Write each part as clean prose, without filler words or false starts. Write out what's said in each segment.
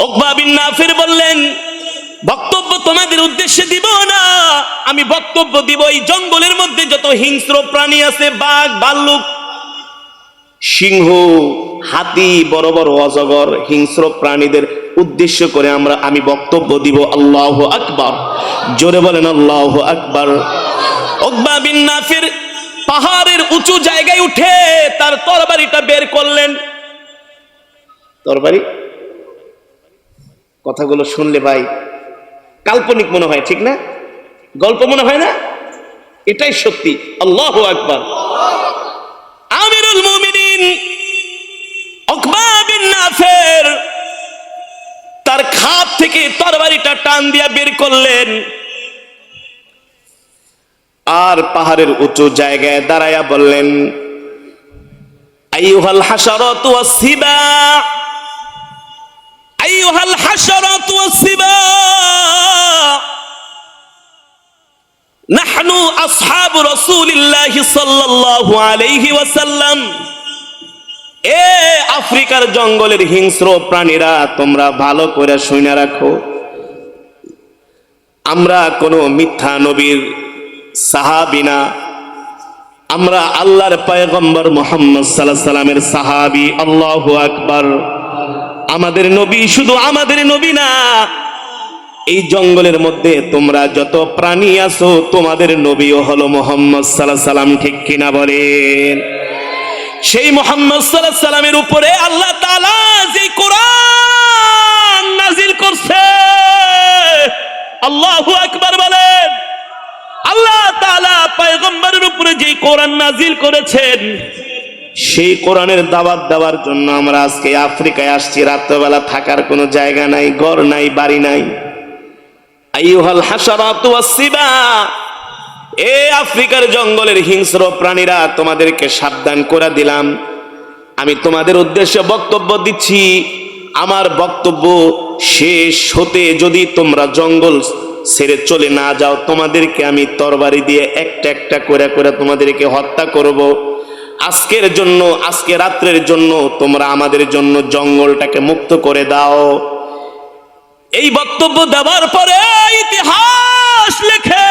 উকবা বিন নাফির বললেন, বক্তব্য তোমাদের উদ্দেশ্যে দিব না, আমি বক্তব্য দিব এই জঙ্গলের মধ্যে যত হিংস্র প্রাণী আছে, বাঘ, ভাল্লুক, সিংহ, হাতি, বড় বড় অজগর, হিংস্র প্রাণীদের উদ্দেশ্য করে আমি বক্তব্য দিব। আল্লাহু আকবার, জোরে বলেন আল্লাহু আকবার। উকবা বিন নাফির পাহাড়ের উঁচু জায়গায় উঠে তার তরবারিটা বের করলেন। তরবারি, কথাগুলো শুনলে ভাই কাল্পনিক মনে হয়, ঠিক না? গল্প মনে হয় না? এটাই সত্যি। আল্লাহু আকবার। আমিরুল মুমিনিন উকবা বিন নাফির তার খাপ থেকে তরবারিটা টান দিয়া বের করলেন, আর পাহাড়ের উঁচু জায়গায় দাঁড়ায়া বললেন, আইয়ুহাল হাশারাতু ওয়াস-সিবা, আইয়ুহাল হাশারাতু ওয়াস-সিবা, নাহনু আসহাবু রাসূলিল্লাহি সাল্লাল্লাহু আলাইহি ওয়াসাল্লাম। এ আফ্রিকার জঙ্গলের হিংস্র প্রাণীরা, তোমরা ভালো করে শুনে রাখো, আমরা কোনো মিথ্যা নবীর সাহাবী না, আমরা আল্লাহর পয়গম্বর মুহাম্মদ সাল্লাল্লাহু আলাইহি সাল্লামের সাহাবী। আল্লাহু আকবার। আমাদের নবী শুধু আমাদের নবী না, এই জঙ্গলের মধ্যে তোমরা যত প্রাণী আছো, তোমাদের নবীও হলো মুহাম্মদ সাল্লাল্লাহু আলাইহি সাল্লাম, ঠিক কিনা বলেন? সেই মুহাম্মদ সাল্লাল্লাহু আলাইহি সাল্লামের উপরে আল্লাহ তাআলা যে কোরআন নাজিল করছে, আল্লাহু আকবার বলেন। আল্লাহ তাআলা পয়গম্বরের উপরে যে কোরআন নাজিল করেছেন, সেই কোরআনের দাওয়াত দেওয়ার জন্য আমরা আজকে আফ্রিকায় আসছি। রাত্রবেলা থাকার কোনো জায়গা নাই, ঘর নাই, বাড়ি নাই। আইয়ুহাল হাশারাতু ওয়াস-সিবা, এ আফ্রিকার জঙ্গলের হিংস্র প্রাণীরা, তোমাদেরকে সাবধান করে দিলাম। আমি তোমাদের উদ্দেশ্যে বক্তব্য দিচ্ছি। আমার বক্তব্য শেষ হতে যদি তোমরা জঙ্গল ছেড়ে চলে না যাও, তোমাদেরকে আমি তরবারি দিয়ে একটা একটা করে করে তোমাদেরকে হত্যা করব। আজকের জন্য, আজকে রাত্রের জন্য তোমরা আমাদের জন্য জঙ্গলটাকে মুক্ত করে দাও। এই বক্তব্য দেওয়ার পরে ইতিহাস লেখে,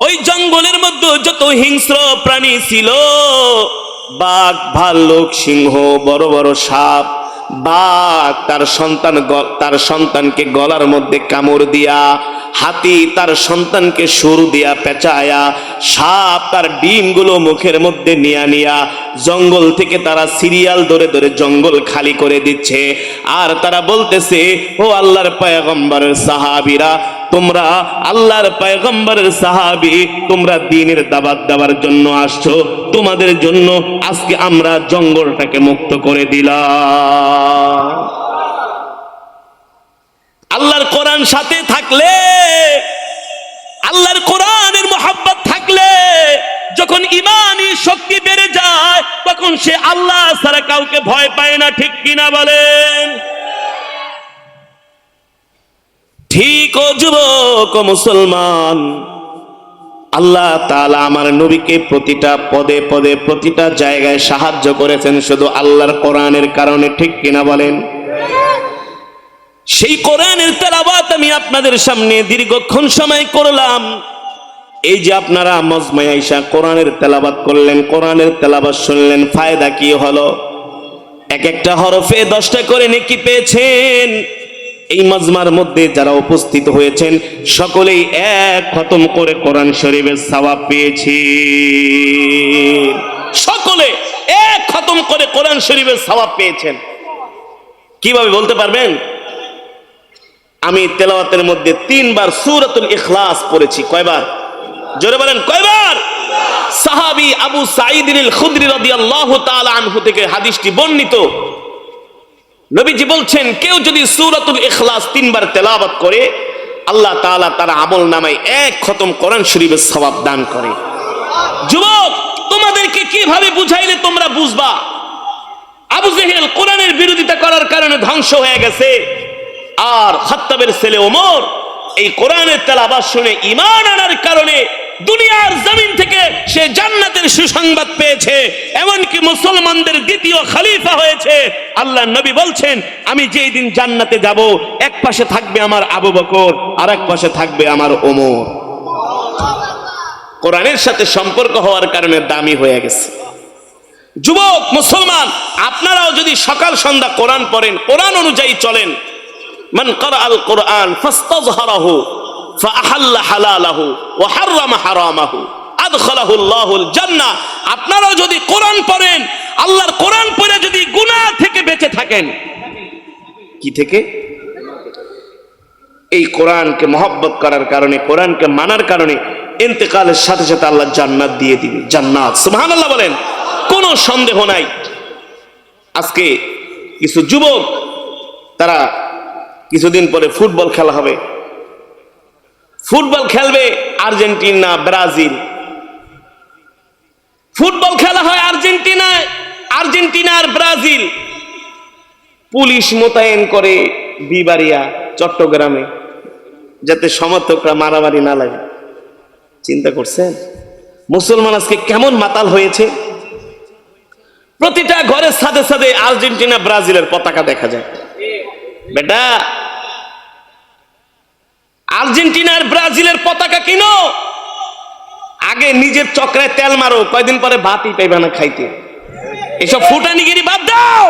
ওই জঙ্গলের মধ্যে যত হিংস্র প্রাণী ছিল, বাঘ, ভাল্লুক, সিংহ, বড় বড় সাপ, বাঘ তার সন্তানকে গলার মধ্যে কামড় দিয়া, হাতি তার সন্তানকে শুর দিয়া পেঁচায়া, সাপ তার ডিমগুলো মুখের মধ্যে নিয়া জঙ্গল থেকে তারা সিরিয়াল ধরে ধরে জঙ্গল খালি করে দিচ্ছে। আর তারা বলতেছে, ও আল্লাহর পয়গম্বরের সাহাবীরা, তোমরা আল্লাহর পয়গম্বরের সাহাবী, তোমরা দ্বীনের দাওয়াত দেওয়ার জন্য আসছো, তোমাদের জন্য আজকে আমরা জঙ্গলটাকে মুক্ত করে দিলাম। আল্লাহর কোরআন সাথে থাকলে, আল্লাহর কোরআনের মুহাব্বত থাকলে, যখন ঈমানি শক্তি বেড়ে যায়, তখন সে আল্লাহ ছাড়া কাউকে ভয় পায় না, ঠিক কিনা বলেন? ঠিক ও যুবক ও মুসলমান, আল্লাহ তাআলা আমার নবীকে প্রতিটা পদে পদে প্রতিটা জায়গায় সাহায্য করেছেন শুধু আল্লাহর কোরআনের কারণে, ঠিক কিনা বলেন? সেই কোরআনের তেলাওয়াত আমি আপনাদের সামনে দীর্ঘক্ষণ সময় করলাম। এই যে আপনারা মজমায় আইসা কোরআনের তেলাওয়াত করলেন, কোরআনের তেলাওয়াত শুনলেন, ফায়দা কি হলো? এক একটা হরফে 10টা করে নেকি পেয়েছেন। এই মজমার মধ্যে যারা উপস্থিত হয়েছেন সকলেই এক খতম করে কোরআন শরীফের সওয়াব পেয়েছি। সকলে এক খতম করে কোরআন শরীফের সওয়াব পেয়েছেন। কিভাবে বলতে পারবেন? আমি তেলাওয়াতের মধ্যে 3 বার সূরাতুল ইখলাস পড়েছি। কয়বার? জোরে বলেন, কয়বার? সাহাবী আবু সাঈদ আল খুদরি রাদিয়াল্লাহু তাআলা আনহু থেকে হাদিসটি বর্ণিত। নবীজি বলছেন, কেউ যদি সূরাতুল ইখলাস 3 বার তেলাওয়াত করে, আল্লাহ তাআলা তার আমল নামায় এক খতম কোরআন শরীফের সওয়াব দান করে। যুবক, তোমাদেরকে কিভাবে বুঝাইলে তোমরা বুঝবা? আবু জেহেল কোরআনের বিরোধিতা করার কারণে ধ্বংস হয়ে গেছে, আর খাত্তাবের ছেলে ওমর এই কোরআনের তেলাওয়াত শুনে ঈমান আনার কারণে দুনিয়ার জমিন থেকে সে জান্নাতের সুসংবাদ পেয়েছে, এমনকি মুসলমানদের দ্বিতীয় খলিফা হয়েছে। আল্লাহ নবী বলছেন, আমি যেই দিন জান্নাতে যাব, এক পাশে থাকবে আমার আবু বকর, আর এক পাশে থাকবে আমার ওমর। কোরআনের সাথে সম্পর্ক হওয়ার কারণে দামি হয়ে গেছে। যুবক মুসলমান, আপনারাও যদি সকাল সন্ধ্যা কোরআন পড়েন, কোরআন অনুযায়ী চলেন, মান ক্বারাআল কোরআন ফাস্তাযহারাহু ফাআহাল্লা হালালাহু ওয়া হাররামা হারামাহু আদখালাহুল্লাহুল জান্নাহ। আপনারাও যদি কোরআন পড়েন, আল্লাহর কোরআন পড়ে যদি গুনাহ থেকে বেঁচে থাকেন, কি থেকে? এই কোরআনকে মহব্বত করার কারণে, কোরআনকে মানার কারণে ইন্তেকালের সাথে সাথে আল্লাহ জান্নাত দিয়ে দিবে, জান্নাত। সুবহানাল্লাহ বলেন, কোনো সন্দেহ নাই। আজকে কিছু যুবক, তারা কিছুদিন পরে ফুটবল খেলা হবে, ফুটবল খেলবে আর্জেন্টিনা ব্রাজিল। ফুটবল খেলা হয় আর্জেন্টিনায়, আর্জেন্টিনা আর ব্রাজিল। পুলিশ মোতায়েন করে বিবাড়িয়া চট্টগ্রামে, যাতে সমর্থকরা মারামারি না লাগে। চিন্তা করছেন মুসলমান আজকে কেমন মাতাল হয়েছে? প্রতিটা ঘরের সাথে সাথে আর্জেন্টিনা ব্রাজিলের পতাকা দেখা যায়। বেটা, আর্জেন্টিনার ব্রাজিলের পতাকা কিনো, আগে নিজের চক্রায় তেল মারো, কয়দিন পরে ভাতই পাইবে না খাইতে। এসব ফুটানিগিরি বাদ দাও।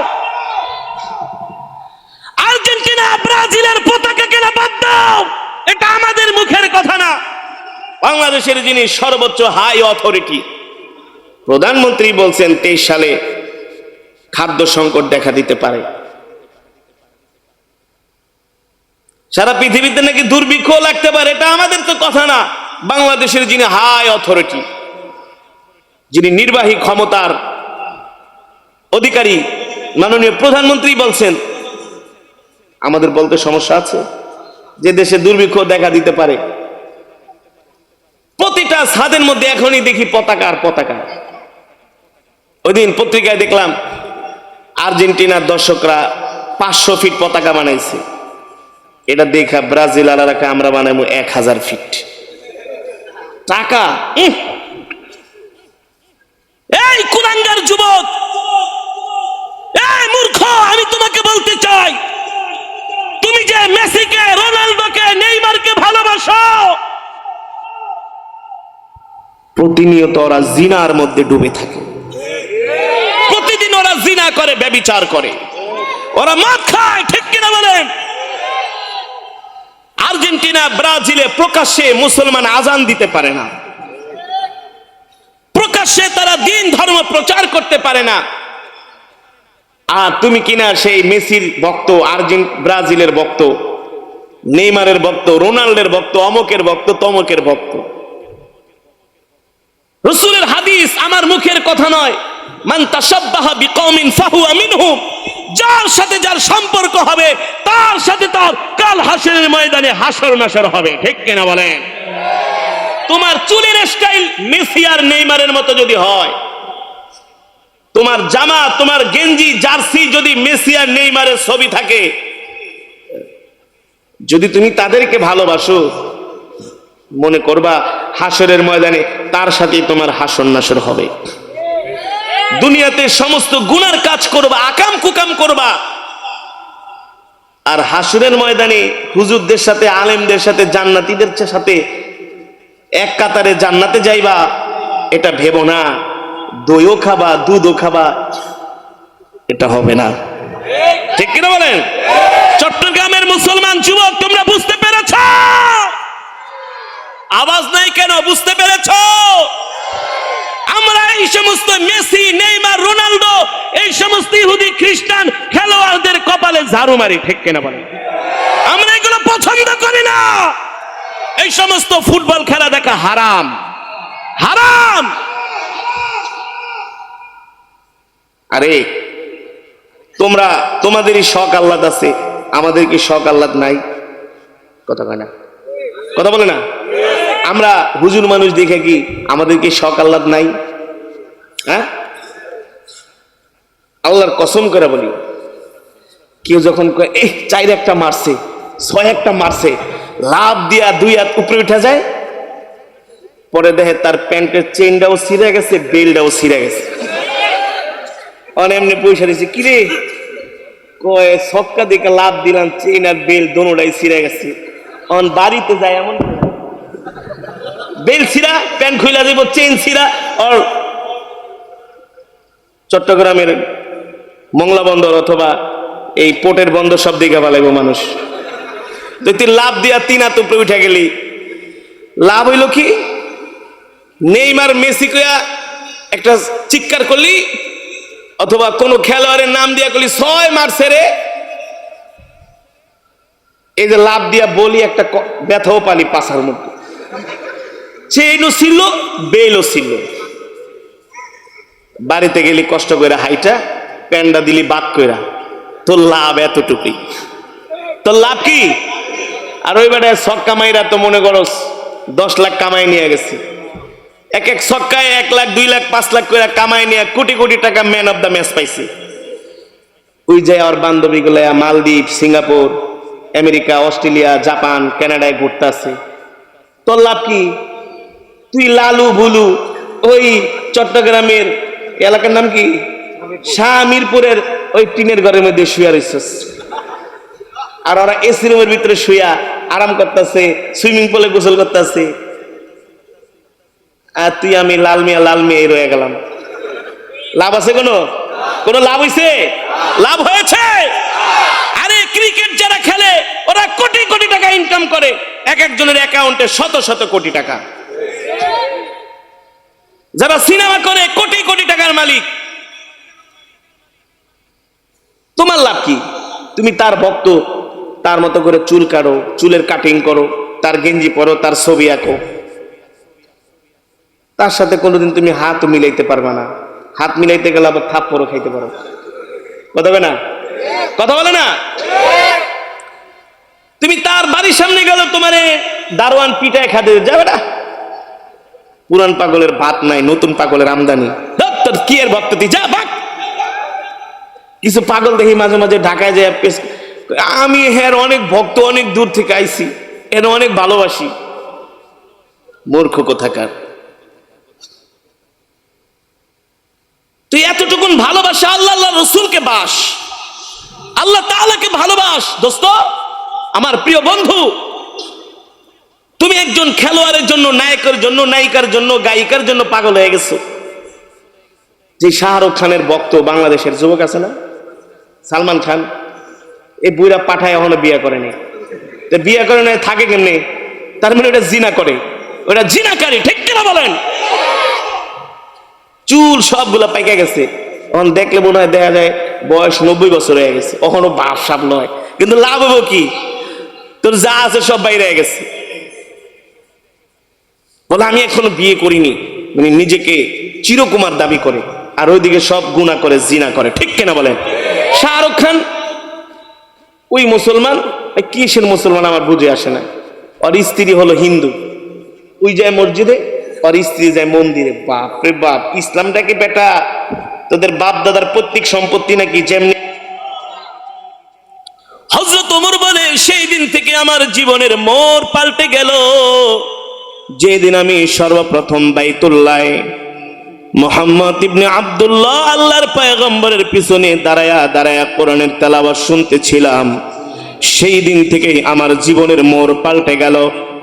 আর্জেন্টিনা ব্রাজিলের পতাকা কেনা বাদ দাও, এটা আমাদের মুখের কথা না। বাংলাদেশের যিনি সর্বোচ্চ হাই অথরিটি, প্রধানমন্ত্রী বলছেন 23 সালে খাদ্য সংকট দেখা দিতে পারে। সারা পৃথিবীতে নাকি দুর্ভিক্ষ লাগতে পারে, এটা আমাদের তো কথা না। বাংলাদেশের যিনি হাই অথরিটি, যিনি নির্বাহী ক্ষমতার অধিকারী, মাননীয় প্রধানমন্ত্রী বলছেন। আমাদের বলতে সমস্যা আছে যে দেশে দুর্ভিক্ষ দেখা দিতে পারে? প্রতিটা ছাদের মধ্যে এখনই দেখি পতাকা আর পতাকা। ওই দিন পত্রিকায় দেখলাম আর্জেন্টিনার দর্শকরা 500 ফিট পতাকা বানাইছে। এটা দেখা ব্রাজিল আলারাকে আমরা বানাবো 1000 ফিট। টাকা! এই কুলাঙ্গার যুবক, এই মূর্খ, আমি তোমাকে বলতে চাই, তুমি যে মেসিকে, রোনাল্ডোকে, নেইমারকে ভালোবাসো, প্রতিনিয়ত ওরা জিনার মধ্যে ডুবে থাকে। প্রতিদিন ওরা জিনা করে, ব্যভিচার করে, ওরা মদ খায়, ঠিক কিনা বলেন? আর্জেন্টিনা ব্রাজিলে প্রকাশ্যে মুসলমান আজান দিতে পারে না, প্রকাশ্যে তারা দিন ধর্ম প্রচার করতে পারে না। আর তুমি কিনা সেই মেসির ভক্ত, ব্রাজিলের ভক্ত, নেইমারের ভক্ত, রোনাল্ডোর ভক্ত, অমকের ভক্ত, তমকের ভক্ত। রাসূলের হাদিস আমার মুখের কথা নয়, মান তাশাব্বাহা বিকওমিন ফাহুয়া মিনহুম। যার সাথে যার সম্পর্ক হবে, তার সাথে তার কাল হাসরের ময়দানে হাসর নাসর হবে, ঠিক কিনা বলেন? তোমার চুলের স্টাইল মেসি আর নেইমারের মতো যদি হয়, তোমার জামা, তোমার গেঞ্জি, জার্সি যদি মেসি আর নেইমারের ছবি থাকে, যদি তুমি তাদেরকে ভালোবাসো, মনে করবা হাসরের ময়দানে তার সাথেই তোমার হাসর নাসর হবে। দুনিয়াতে সমস্ত গুনার কাজ করবা, আকাম কুকাম করবা, আর হাসরের ময়দানে হুজুরদের সাথে, আলেমদের সাথে, জান্নাতীদের সাথে এক কাতারে জান্নাতে যাইবা, এটা ভেবো না। দইও খাবা, দুধও খাবা, এটা হবে না, ঠিক কিনা বলেন? চট্টগ্রামের মুসলমান যুবক, তোমরা বুঝতে পেরেছ? আওয়াজ নাই কেন? বুঝতে পেরেছ? আমরা এই সমস্ত মেসি, নেইমার, রোনাল্ডো, এই সমস্ত ইহুদি খ্রিস্টান খেলোয়াড়দের কপালে ঝাড়ু মারি, ঠিক কিনা বলেন? আমরা এগুলো পছন্দ করি না। এই সমস্ত ফুটবল খেলা দেখা হারাম, হারাম। আরে তোমরা, তোমাদেরই শখ আহ্লাদ আছে, আমাদের কি শখ আহ্লাদ নাই? কথা কয় না, কথা বলে না? আমরা হুজুর মানুষ দেখে কি আমাদের কি শখ আহ্লাদ নাই? হ্যাঁ, আল্লাহর কসম করে বলি, কেউ যখন কয় 4 একটা মারছে, 6 একটা মারছে, লাভ দিয়া 2 হাত উপরে উঠে যায়, পরে দেখে তার প্যান্টের চেইনটাও ছিঁড়ে গেছে, বেলটাও ছিঁড়ে গেছে। এমনি পয়সা দিয়েছে, কিরে কয় ছক্কা দিকে লাভ দিলাম, চেইন আর বেল দোনোটাই ছিঁড়ে গেছে। বাড়িতে যায় এমন বেল ছিঁড়া, প্যান্ট খুইলা দেব, চেইন ছিঁড়া। আর চট্টগ্রামের মংলা বন্দর অথবা এই পোর্টের বন্দর সব দিকে পালাইব মানুষ। তুই লাভ দিয়া 3 হাত উপরে উঠে গেলি, লাভ হইল কি? নেইমার মেসি কইয়া একটা চিৎকার করলি, অথবা কোন খেলোয়াড়ের নাম দিয়া করলি 6 মারছে রে, এই যে লাভ দিয়া বলি একটা ব্যথাও পালি পাশার মধ্যে। চেইনও ছিল, বেলও ছিল। বাড়িতে গেলি কষ্ট করে হাইটা, প্যান্ডা দিলি বাদ কইরা, তোর লাভ এতটুকুই। তোর লাভ কি? আর ওই বেটায় ছক্কা মাইরা তো মনে করো 10 লাখ কামাই নিয়ে গেছে। এক এক ছক্কায় 1 লাখ 2 লাখ 5 লাখ করে কামাই নিয়ে কোটি কোটি টাকা ম্যান অফ দ্য ম্যাচ পাইছে। ওই যে আর বান্ধবী গুলা মালদ্বীপ, সিঙ্গাপুর, আমেরিকা, অস্ট্রেলিয়া, জাপান, কানাডায় ঘুরতে আছে। তোর লাভ কি? তুই লালু ভুলু ওই চট্টগ্রামের এলাকার নাম কি, শাহমিরপুরের ওই টিনের ঘরের মধ্যে শুয়ে রইছস। আর ওরা এসি রুমের ভিতরে শুয়া আরাম করতেছে, সুইমিং পুলে গোসল করতেছে, আর তুই আমি লাল মিয়া রয়ে গেলাম। লাভ আছে? কোনো লাভ হয়েছে? লাভ হয়েছে? আরে ক্রিকেট যারা খেলে ওরা কোটি কোটি টাকা ইনকাম করে, এক একজনের অ্যাকাউন্টে শত শত কোটি টাকা। যারা সিনেমা করে কোটি কোটি টাকার মালিক। তোমার লাভ কি? তুমি তার ভক্ত, তার মতো করে চুল কাটো, চুলের কাটিং করো, তার গেঞ্জি পরো, তার ছবি আঁকো, তার সাথে কোনোদিন তুমি হাত মিলাইতে পারবা না। হাত মিলাইতে গেলে আবার থাপ্পড়ও খাইতে পারো। কথা বলে না? কথা বলে না? তুমি তার বাড়ির সামনে গেল, তোমারে দারোয়ান পিটায় খাতে যাবে না। পুরান পাগলের ভাত নাই, নতুন পাগলের আমদানি। তোর কি এর ভক্ত, তুই যা ভাগ। কিছু পাগল দেখি মাঝে মাঝে ঢাকায় যায়, আমি হ্যাঁ অনেক ভক্ত, অনেক দূর থেকে আইছি, এর অনেক ভালোবাসি। মূর্খ কোথাকার। তুই এতটুকুন ভালোবাসা, আল্লাহ রসুলকে বাস, আল্লাহ তাআলাকে ভালোবাস। দোস্ত আমার প্রিয় বন্ধু, তুমি একজন খেলোয়াড়ের জন্য, নায়কের জন্য, নায়িকার জন্য, গায়িকার জন্য পাগল হয়ে গেছো। যে শাহরুখ খানের ভক্ত বাংলাদেশের যুবক আছে না, সালমান খান, এই বুইরা পাঠায় এখনো বিয়ে করেনি। বিয়ে করে নাই থাকে কেমনি? তার মানে ওটা জিনা করে, ওটা জিনাকারী, ঠিক কিনা বলেন? চুল সবগুলা পাইকা গেছে, এখন দেখলে মনে হয় দেখা যায় বয়স 90 বছর হয়ে গেছে, এখনো বাপ সাপ নয়। কিন্তু লাভ হবো কি? তোর যা আছে সব বাইরে হয়ে গেছে। বলে আমি এখনো বিয়ে করিনি, মানে নিজেকে চিরকুমার দাবি করে, আর ওইদিকে সব গুনাহ করে, জিনা করে, ঠিক কিনা বলেন? শাহরুখ খান ওই মুসলমান, কিসের মুসলমান আমার বুঝে আসে না। আর স্ত্রী হলো হিন্দু, ওই যায় মসজিদে, আর স্ত্রী যায় মন্দিরে। বাপ রে বাপ, ইসলামটাকে বেটা তোদের বাপ দাদার পৈতৃক সম্পত্তি নাকি? যেমনি হযরত ওমর বলে, সেই দিন থেকে আমার জীবনের মোড় পাল্টে গেল, যেদিন আমি সর্বপ্রথম বাইতুল্লাহ মুহাম্মদ ইবনে আব্দুল্লাহ আল্লাহর পয়গম্বরের পিছনে দাঁড়ায়া দাঁড়ায়া কোরআনের তেলাওয়াত শুনতেছিলাম, সেই দিন থেকেই আমার জীবনের মোড় পাল্টে গেল।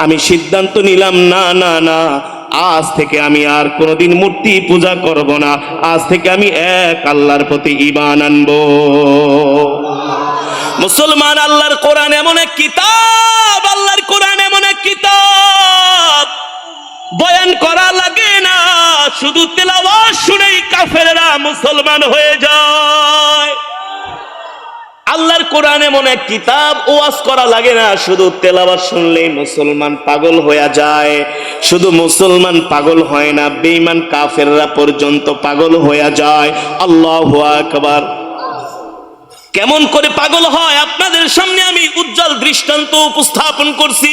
আমি সিদ্ধান্ত নিলাম, না না না, আজ থেকে আমি আর কোনোদিন মূর্তি পূজা করব না। আজ থেকে আমি এক আল্লাহর প্রতি ঈমান আনবো। মুসলমান, আল্লাহর কোরআন এমন এক কিতাব, আল্লাহর কোরআন এমন এক কিতাব, বয়ান করা লাগে না, শুধু তেলাওয়াত শুনেই কাফেররা মুসলমান হয়ে যায়। আল্লাহর কোরআন এমন এক কিতাব, ওয়াজ করা লাগে না, শুধু তেলাওয়াত শুনলেই মুসলমান পাগল হয়ে যায়। শুধু মুসলমান পাগল হয় না, বেঈমান কাফেররা পর্যন্ত পাগল হয়ে যায়। আল্লাহু আকবার। কেমন করে পাগল হয় আপনাদের সামনে আমি উজ্জ্বল দৃষ্টান্ত উপস্থাপন করছি।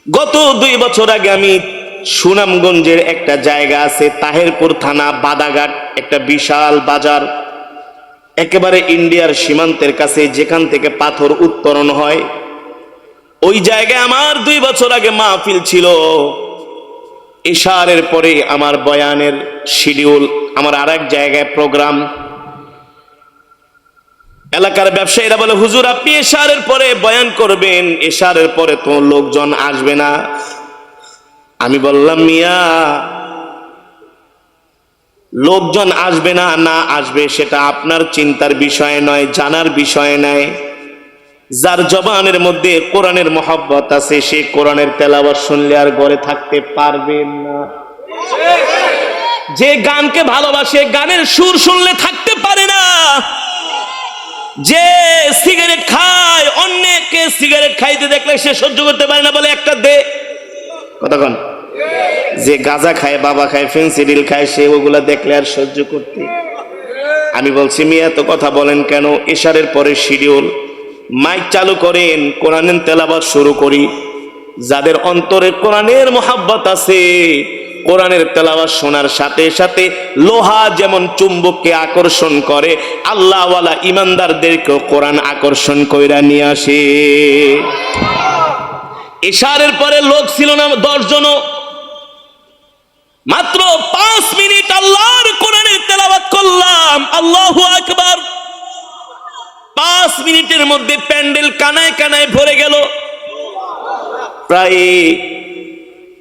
গত 2 বছর আগে আমি সুনামগঞ্জের একটা জায়গা আছে, তাহেরপুর থানা, বাদাঘাট, একটা বিশাল বাজার, একেবারে ইন্ডিয়ার সীমান্তের কাছে, যেখান থেকে পাথর উত্তোলন হয়। ওই জায়গায় আমার 2 বছর আগে মাহফিল ছিল। ইশারের পরে আমার বয়ানের শিডিউল, আমার আরেক জায়গায় প্রোগ্রাম। এলাকার ব্যবসায়ীরা বলে, হুজুর আপনি ইশারের পরে বয়ান করবেন, ইশারের পরে তো লোকজন আসবে না। আমি বললাম, মিয়া লোকজন আসবে না না আসবে সেটা আপনার চিন্তার বিষয় নয়, জানার বিষয় নয়। যার জবানের মধ্যে কোরআনের মহব্বত আছে সে কোরআনের তেলাওয়াত শুনলে আর ঘরে থাকতে পারবেন না। যে গানকে ভালোবাসে গানের সুর শুনলে থাকতে পারে না। যে সিগারেট খায়, অন্যকে সিগারেট খাইতে দেখলে সে সহ্য করতে পারে না, বলে একটা দে। কতক্ষণ? যে গাঁজা খায়, বাবা খায়, ফেন্সিডিল খায়, সে ওগুলা দেখলে আর সহ্য করতে। আমি বলছি, মিয়া এত কথা বলেন কেন? ইশারের পরে শিডিউল, মাইক চালু করেন, কোরআনের তেলাওয়াত শুরু করি। যাদের অন্তরে কোরআনের মহব্বত আছে, কোরআনের তেলাওয়াত শোনার সাথে সাথে লোহা যেমন চুম্বককে আকর্ষণ করে, আল্লাহওয়ালা ইমানদারদেরকেও কোরআন আকর্ষণ কইরা নিয়ে আসে। ইশারের পরে লোক ছিল না 10 জনও। মাত্র 5 মিনিট আল্লাহর কোরআনের তেলাওয়াত করলাম, আল্লাহু আকবার। 5 মিনিটের মধ্যে প্যান্ডেল কানায় কানায় ভরে গেল। প্রায়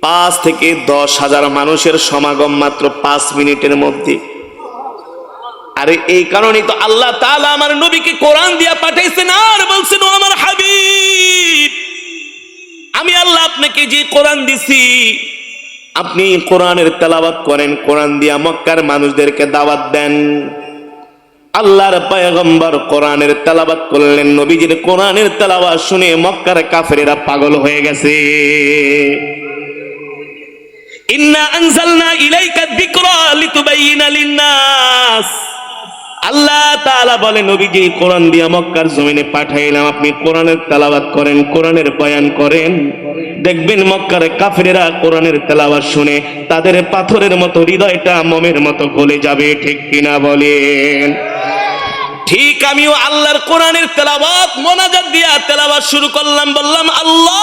5 থেকে 10,000 মানুষের সমাগম মাত্র 5 মিনিটের মধ্যে। আরে এই কারণেই তো আল্লাহ তাআলা আমার নবীকে কোরআন দিয়া পাঠাইছেন, আর বলছেন, ও আমার হাবিব, আমি আল্লাহ আপনাকে যে কোরআন দিছি, আপনি কোরআনের তেলাওয়াত করেন, কোরআন দিয়া মক্কার মানুষদেরকে দাওয়াত দেন। আল্লাহর পয়গম্বর কোরআনের তেলাওয়াত করলেন, নবীজির কোরআনের তেলাওয়াত শুনে মক্কার কাফেরেরা পাগল হয়ে গেছে। ইন্না আনজালনা ইলাইকা যিকরা লিতুবাইয়িনা লিন-নাস। আল্লাহ তাআলা বলে, নবীজি কোরআন দিয়া মক্কার জমিনে পাঠাইলাম, আপনি কোরআনের তেলাওয়াত করেন, কোরআনের বয়ান করেন। দেখবেন মক্কার কাফেরেরা কোরআনের তেলাওয়াত শুনে তাদের পাথরের মতো হৃদয়টা মোমের মতো গলে যাবে। ঠিক কিনা বলেন? ঠিক আমিও আল্লাহর কোরআনের তেলাওয়াত মোনাজাত দিয়া তেলাওয়াত শুরু করলাম, বললাম, আল্লাহ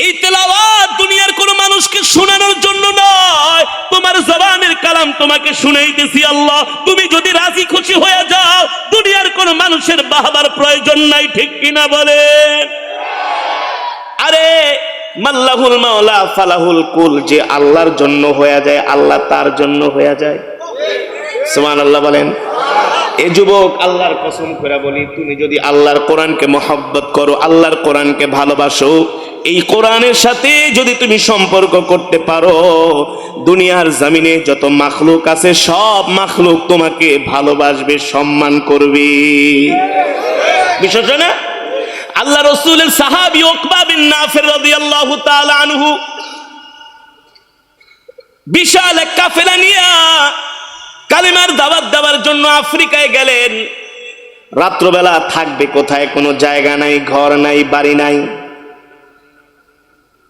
এই তেলাওয়াত দুনিয়ার কোন মানুষকে শোনানোর জন্য নয়, তোমার জবানের কালাম তোমাকে শুনাইতেছি। আল্লাহ তুমি যদি রাজি খুশি হয়ে যাও, দুনিয়ার কোন মানুষের বাহবার প্রয়োজন নাই। ঠিক কিনা বলেন? আরে মাল্লাহুল মাওলা ফালাহুল কুল, যে আল্লাহর জন্য হয়ে যায় আল্লাহ তার জন্য হয়ে যায়। সুবহানাল্লাহ বলেন। এ যুবক, আল্লাহর কসম করে বলি, তুমি যদি আল্লাহর কোরআনকে মহব্বত করো, আল্লাহর কোরআনকে ভালোবাসো, এই কোরআনের সাথে যদি তুমি সম্পর্ক করতে পারো, দুনিয়ার জমিনে যত মাখলুক আছে সব মাখলুক তোমাকে ভালোবাসবে, সম্মান করবে। বিশ্বাস না? আল্লাহ রাসূলের সাহাবী উকবা বিন নাফির রাদিয়াল্লাহু তাআলা আনহু বিশাল এক কাফেলা নিয়ে কালিমার দাওয়াত দেওয়ার জন্য আফ্রিকায় গেলেন। রাত্রবেলা থাকবে কোথায়? কোনো জায়গা নাই, ঘর নাই, বাড়ি নাই।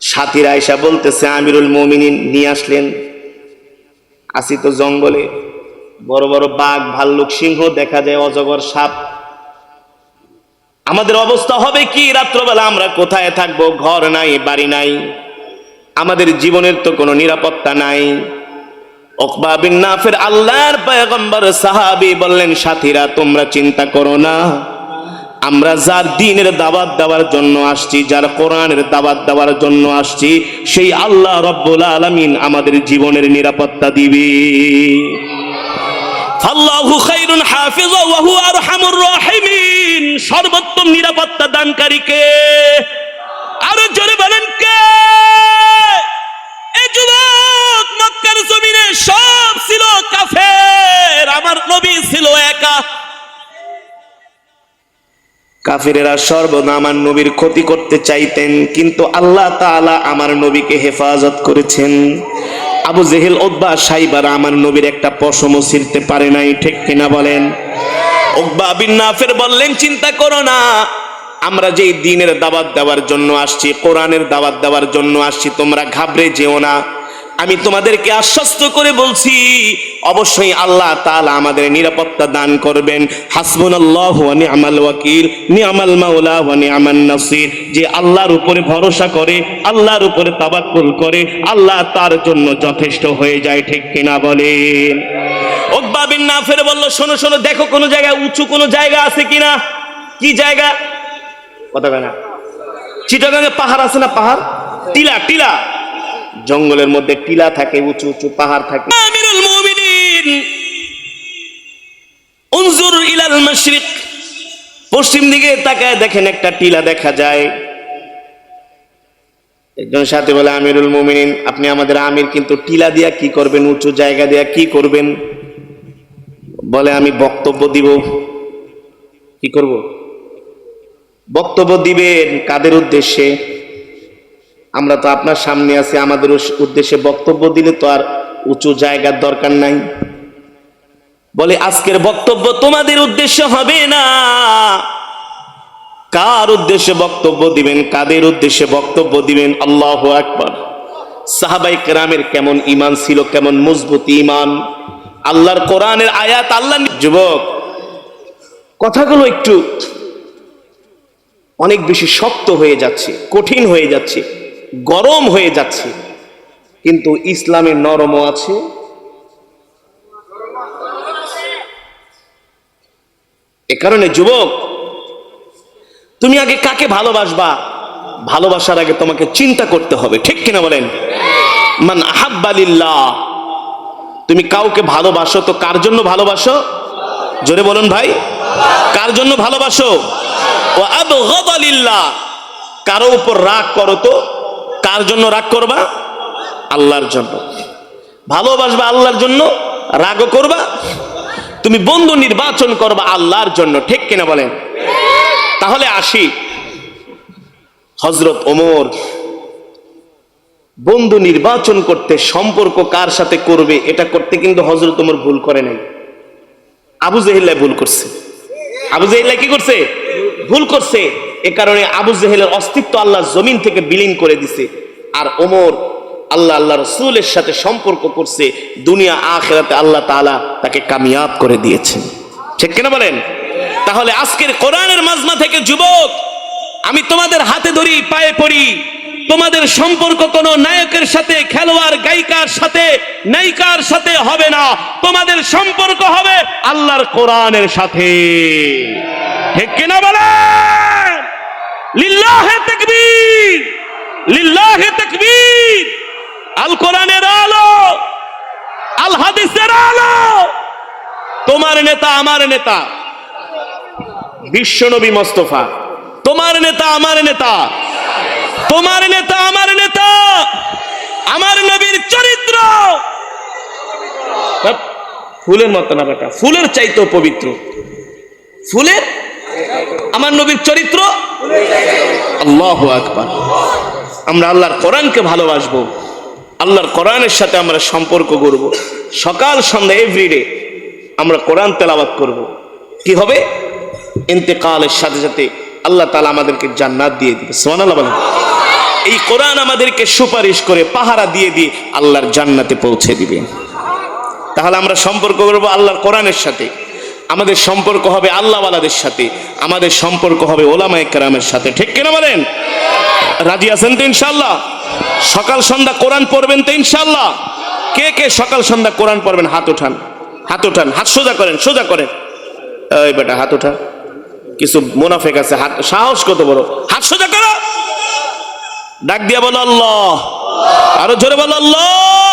সাথীরা আয়েশা বলতেছে, আমিরুল মুমিনিন নিয়ে আসলেন, আসি তো জঙ্গলে, বড় বড় বাঘ, ভাল্লুক, সিংহ দেখা যায়, অজগর, সাপ। আমাদের অবস্থা হবে কি? রাত্রবেলা আমরা কোথায় থাকবো? ঘর নাই, বাড়ি নাই, আমাদের জীবনের তো কোনো নিরাপত্তা নাই। উকবা বিন নাফির আল্লাহর পয়গম্বর সাহাবী বললেন, সাথীরা তোমরা চিন্তা করো না, আমরা যার দ্বীনের দাওয়াত দেওয়ার জন্য আসছি, যার কোরআনের দাওয়াত দেওয়ার জন্য আসছি, সেই আল্লাহ রব্বুল আলামিন আমাদের জীবনের নিরাপত্তা দিবে। আল্লাহু খায়রুন হাফিজা ওয়া হুয়া আরহামুর রাহিমিন। সর্বোত্তম নিরাপত্তা দানকারী কে? আরো জোরে বলেন কে? এই যুবক, মক্কার জমিনে সব ছিল কাফের, আমার নবী ছিল একা। কাফেরেরা সর্বদা আমার নবীর ক্ষতি করতে চাইতেন, কিন্তু আল্লাহ তাআলা আমার নবীকে হেফাজত করেছেন। আবু জেহেল, উতবা, সাইবারা আমার নবীর একটা পশমও ছিঁড়তে পারে নাই। ঠিক কিনা বলেন? উকবা বিন নাফির বললেন, চিন্তা করো না, আমরা যেই দ্বীনের দাওয়াত দেওয়ার জন্য আসছি, কোরআনের দাওয়াত দেওয়ার জন্য আসছি, তোমরা ঘাবড়ে যেও না। আমি তোমাদেরকে আশ্বস্ত করে বলছি, অবশ্যই আল্লাহ তাআলা আমাদের নিরাপত্তা দান করবেন। হাসবুনাল্লাহু ওয়া নি'মাল ওয়াকিল, নি'মাল মাওলা ওয়া নি'মান নাসির। যে আল্লাহর উপরে ভরসা করে, আল্লাহর উপরে তাওয়াক্কুল করে, আল্লাহ তার জন্য যথেষ্ট হয়ে যায়। ঠিক কিনা বলেন? উকবা বিন নাফির বলল, শোনো শোনো, দেখো কোন জায়গায় উঁচু কোন জায়গা আছে কিনা। কি জায়গা? কথা বলে না। চিটাগাঙে পাহাড় আছে না? পাহাড়, টিলা, টিলা, জঙ্গলের মধ্যে টিলা থাকে, উঁচু উঁচু পাহাড় থাকে। আমিরুল মুমিনিন উনজুর ইলাল মাশরিক, পশ্চিম দিকে তাকায় দেখেন একটা টিলা দেখা যায়। একজন সাথে বলে, আমিরুল মুমিনিন, আপনি আমাদের আমির, কিন্তু টিলা দিয়া কি করবেন, উঁচু জায়গা দিয়া কি করবেন? বলে, আমি বক্তব্য দিব। কি করব? বক্তব্য দিবেন। কাদের উদ্দেশ্যে? আমরা তো আপনার সামনে আছি, আমাদের উদ্দেশ্যে বক্তব্য দিলে তো আর উঁচু জায়গার দরকার নাই। বলে, আজকের বক্তব্য তোমাদের উদ্দেশ্য হবে না। কার উদ্দেশ্যে বক্তব্য দিবেন? কাদের উদ্দেশ্যে বক্তব্য দিবেন? আল্লাহু আকবার। সাহাবায়ে কেরামের কেমন ঈমান ছিল, কেমন মজবুত ঈমান। আল্লাহর কোরআনের আয়াত, আল্লাহ। যুবক, কথাগুলো একটু অনেক বেশি শক্ত হয়ে যাচ্ছে, কঠিন হয়ে যাচ্ছে, গরম হয়ে যাচ্ছে, কিন্তু ইসলামের নরমও আছে। এ কারণে যুবক, তুমি আগে কাকে ভালোবাসবা, ভালোবাসার আগে তোমাকে চিন্তা করতে হবে। ঠিক কিনা বলেন? মান আহাব্বা লিল্লাহ, তুমি কাউকে ভালোবাসো তো কার জন্য ভালোবাসো? জোরে বলুন ভাই, কার জন্য ভালোবাসো? ওয়া আবগাদা লিল্লাহ, কারো উপর রাগ করো তো কার জন্য রাগ করবা? আল্লাহর জন্য। ভালোবাসবা আল্লাহর জন্য, রাগও করবা। তুমি বন্ধু নির্বাচন করবা আল্লাহর জন্য। ঠিক কিনা বলেন? তাহলে আসি, হযরত ওমর বন্ধু নির্বাচন করতে, সম্পর্ক কার সাথে করবে এটা করতে কিন্তু হযরত ওমর ভুল করে নাই। আবু জেহেল ভুল করছে। আবু জেহেল কি করছে? ভুল করছে। এ কারণে আবু জেহেলের অস্তিত্ব আল্লাহ জমিন থেকে বিলীন করে দিছে। আর ওমর আল্লাহ আল্লাহ রাসূলের সাথে সম্পর্ক করছে, দুনিয়া আখিরাতে আল্লাহ তাআলা তাকে কামিয়াব করে দিয়েছেন। ঠিক কিনা বলেন? তাহলে আজকের কোরআনের মাজমা থেকে যুবক, আমি তোমাদের হাতে ধরি, পায়ে পড়ি, তোমাদের সম্পর্ক কোনো নায়কের সাথে, খেলোয়াড় গায়িকার সাথে, নায়িকার সাথে হবে না। তোমাদের সম্পর্ক হবে আল্লাহর কোরআনের সাথে। ঠিক কিনা বলেন? লিল্লাহে তাকবীর, লিল্লাহে তাকবীর। আল কোরআনের আলো, আল হাদিসের আলো। তোমার নেতা আমার নেতা বিশ্বনবী মুস্তাফা, তোমার নেতা আমার নেতা, তোমার নেতা আমার নেতা, আমার নবীর চরিত্র ফুলের মতো না বেটা, ফুলের চাইতেও পবিত্র। ফুলের, আমার নবীর চরিত্র। আল্লাহু আকবার। আমরা আল্লাহর কোরআনকে ভালোবাসবো, আল্লাহর কোরআনের সাথে আমরা সম্পর্ক করব। সকাল সন্ধ্যা এভরিডে আমরা কোরআন তেলাওয়াত করব। কি হবে? ইন্তেকালের সাথে সাথে আল্লাহ তাআলা আমাদেরকে জান্নাত দিয়ে দিবে। সুবহানাল্লাহ বলেন। এই কোরআন আমাদেরকে সুপারিশ করে, পাহারা দিয়ে দিয়ে আল্লাহর জান্নাতে পৌঁছে দিবে। তাহলে আমরা সম্পর্ক করব আল্লাহর কোরআনের সাথে, আমাদের সম্পর্ক হবে আল্লাহওয়ালাদের সাথে, আমাদের সম্পর্ক হবে ওলামায়ে কেরামের সাথে। ঠিক কিনা বলেন? রাজি আছেন তো ইনশাআল্লাহ? সকাল সন্ধ্যা কোরআন পড়বেন তো ইনশাআল্লাহ? কে কে সকাল সন্ধ্যা কোরআন পড়বেন? হাত উঠান, হাত উঠান, হাত সোজা করেন, সোজা করেন। এই বেটা হাত উঠা, কিছু মুনাফিক আছে, হাত, সাহস কত বড়, হাত সোজা করো। ডাক দিয়া বলো আল্লাহ, আরো জোরে বলো আল্লাহ।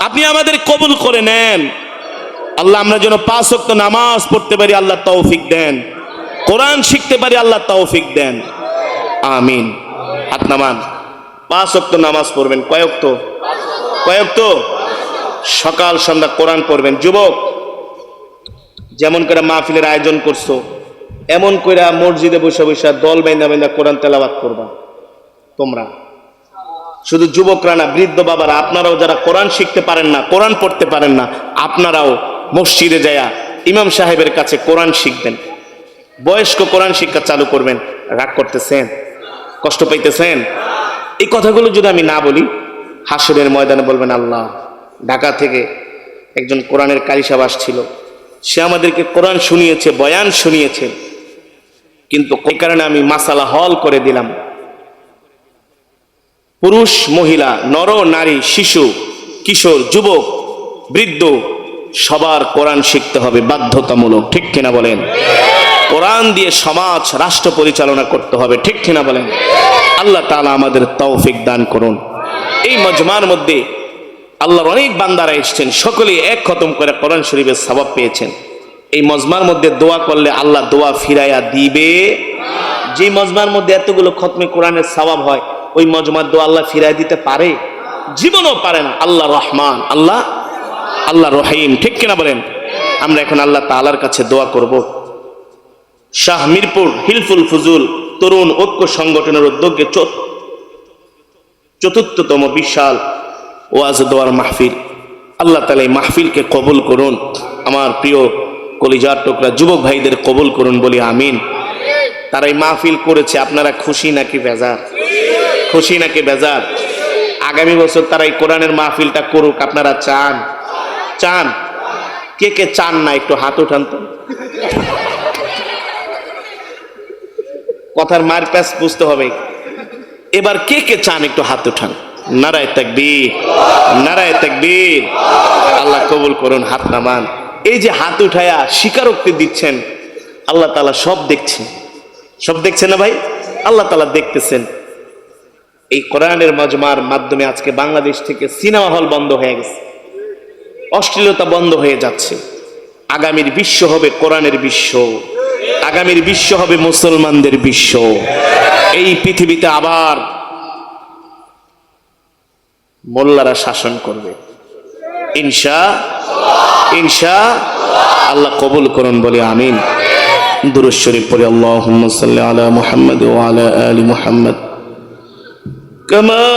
আপনি আমাদের কবুল করে নেন আল্লাহ, আমরা যেন 5 ওয়াক্ত নামাজ পড়তে পারি, আল্লাহ তৌফিক দেন। কোরআন শিখতে পারি, আল্লাহ তৌফিক দেন। আমিন। হাত নামান। 5 ওয়াক্ত নামাজ পড়বেন। কয় ওয়াক্ত? কয় ওয়াক্ত? সকাল সন্ধ্যা কোরআন পড়বেন। যুবক, যেমন করে মাহফিলের আয়োজন করছো, এমন করে মসজিদে বসে বসে দল বাইন্দা বাইন্দা কোরআন তেলাওয়াত করবা। তোমরা শুধু যুবকরা না, বৃদ্ধ বাবারা, আপনারাও যারা কোরআন শিখতে পারেন না, কোরআন পড়তে পারেন না, আপনারাও মসজিদে যায়া ইমাম সাহেবের কাছে কোরআন শিখবেন। বয়স্ক কোরআন শিক্ষা চালু করবেন। রাগ করতেছেন? কষ্ট পাইতেছেন? এই কথাগুলো যদি আমি না বলি হাসরের ময়দানে বলবেন আল্লাহ, ঢাকা থেকে একজন কোরআনের কারি সাহেব আসছিল, সে আমাদেরকে কোরআন শুনিয়েছে, বয়ান শুনিয়েছে, কিন্তু এই কারণে আমি মাসালা হল করে দিলাম, পুরুষ মহিলা, নর নারী, শিশু কিশোর যুবক বৃদ্ধ সবার কোরআন শিখতে হবে বাধ্যতামূলক, ঠিক কিনা বলেন? কোরআন দিয়ে সমাজ রাষ্ট্র পরিচালনা করতে হবে, ঠিক কিনা বলেন? আল্লাহ তাআলা আমাদের তৌফিক দান করুন। এই মজমার মধ্যে আল্লাহর অনেক বান্দারা এসেছেন, সকলেই এক খতম করে কোরআন শরীফের সওয়াব পেয়েছেন। এই মজমার মধ্যে দোয়া করলে আল্লাহ দোয়া ফিরাইয়া দিবে। যে মজমার মধ্যে এতগুলো খতমে কোরআনের সওয়াব হয়, ওই মজমার দোয়া আল্লাহ ফিরাই দিতে পারে? জীবনও পারে না। আল্লাহ রহমান, আল্লাহ রহিম, ঠিক কিনা বলেন? আমরা এখন আল্লাহ তাআলার কাছে দোয়া করব। শাহ মিরপুর হিলফুল ফুজুল তরুণ ঐক্য সংগঠনের উদ্যোগে চতুর্থতম বিশাল ওয়াজ দোয়ার মাহফিল, আল্লাহ তাআলা এই মাহফিলকে কবুল করুন। আমার প্রিয় কলিজার টুকরা যুবক ভাইদের কবুল করুন, বলি আমিন। তারা এই মাহফিল করেছে, আপনারা খুশি নাকি বেজার? খুশি নাকি বেজার? আগামী বছর তারা এই কোরআনের মাহফিলটা করুক, আপনারা চান? চান? কে কে চান না একটু হাত উঠান তো। কথার মার প্যাচ বুঝতে হবে। এবার কে কে চান একটু হাত উঠান। নারায়ে তাকবীর, নারায়ে তাকবীর। আল্লাহ কবুল করুন, হাত নামান। এই যে হাত উঠায়া স্বীকারোক্তি দিচ্ছেন, আল্লাহ তাআলা সব দেখছেন। সব দেখছেন না ভাই? আল্লাহ তাআলা দেখতেছেন। এই কোরআনের মজমার মাধ্যমে আজকে বাংলাদেশ থেকে সিনেমা হল বন্ধ হয়ে গেছে, অশ্লীলতা বন্ধ হয়ে যাচ্ছে। আগামীর বিশ্ব হবে কোরআনের বিশ্ব, আগামীর বিশ্ব হবে মুসলমানদের বিশ্ব। এই পৃথিবীতে আবার মোল্লারা শাসন করবে ইনশাআল্লাহ। আল্লাহ কবুল করুন, বলি আমিন। দুরূদ শরীফ পড়ি। আল্লাহুম্মা সাল্লি আলা মুহাম্মাদ ওয়া আলা আলি মুহাম্মাদ কামা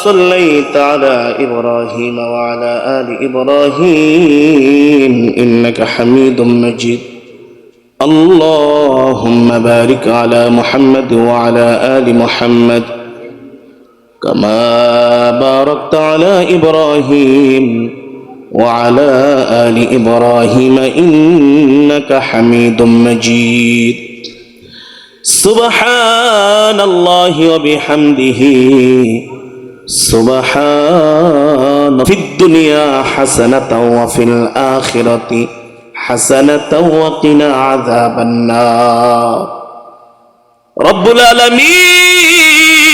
সাল্লাইতা আলা ইব্রাহিম ওয়া আলা আলি ইব্রাহিম ইন্নাকা হামিদুম মাজিদ। আল্লাহুম্মা বারিক আলা মুহাম্মাদ ওয়া আলা আলি মুহাম্মাদ কামা বারাকতা আলা ইব্রাহিম وعلى آل إبراهيم إنك حميد مجيد. سبحان الله وبحمده سبحان في الدنيا حسنة وفي الآخرة حسنة وقنا عذاب النار. رب العالمين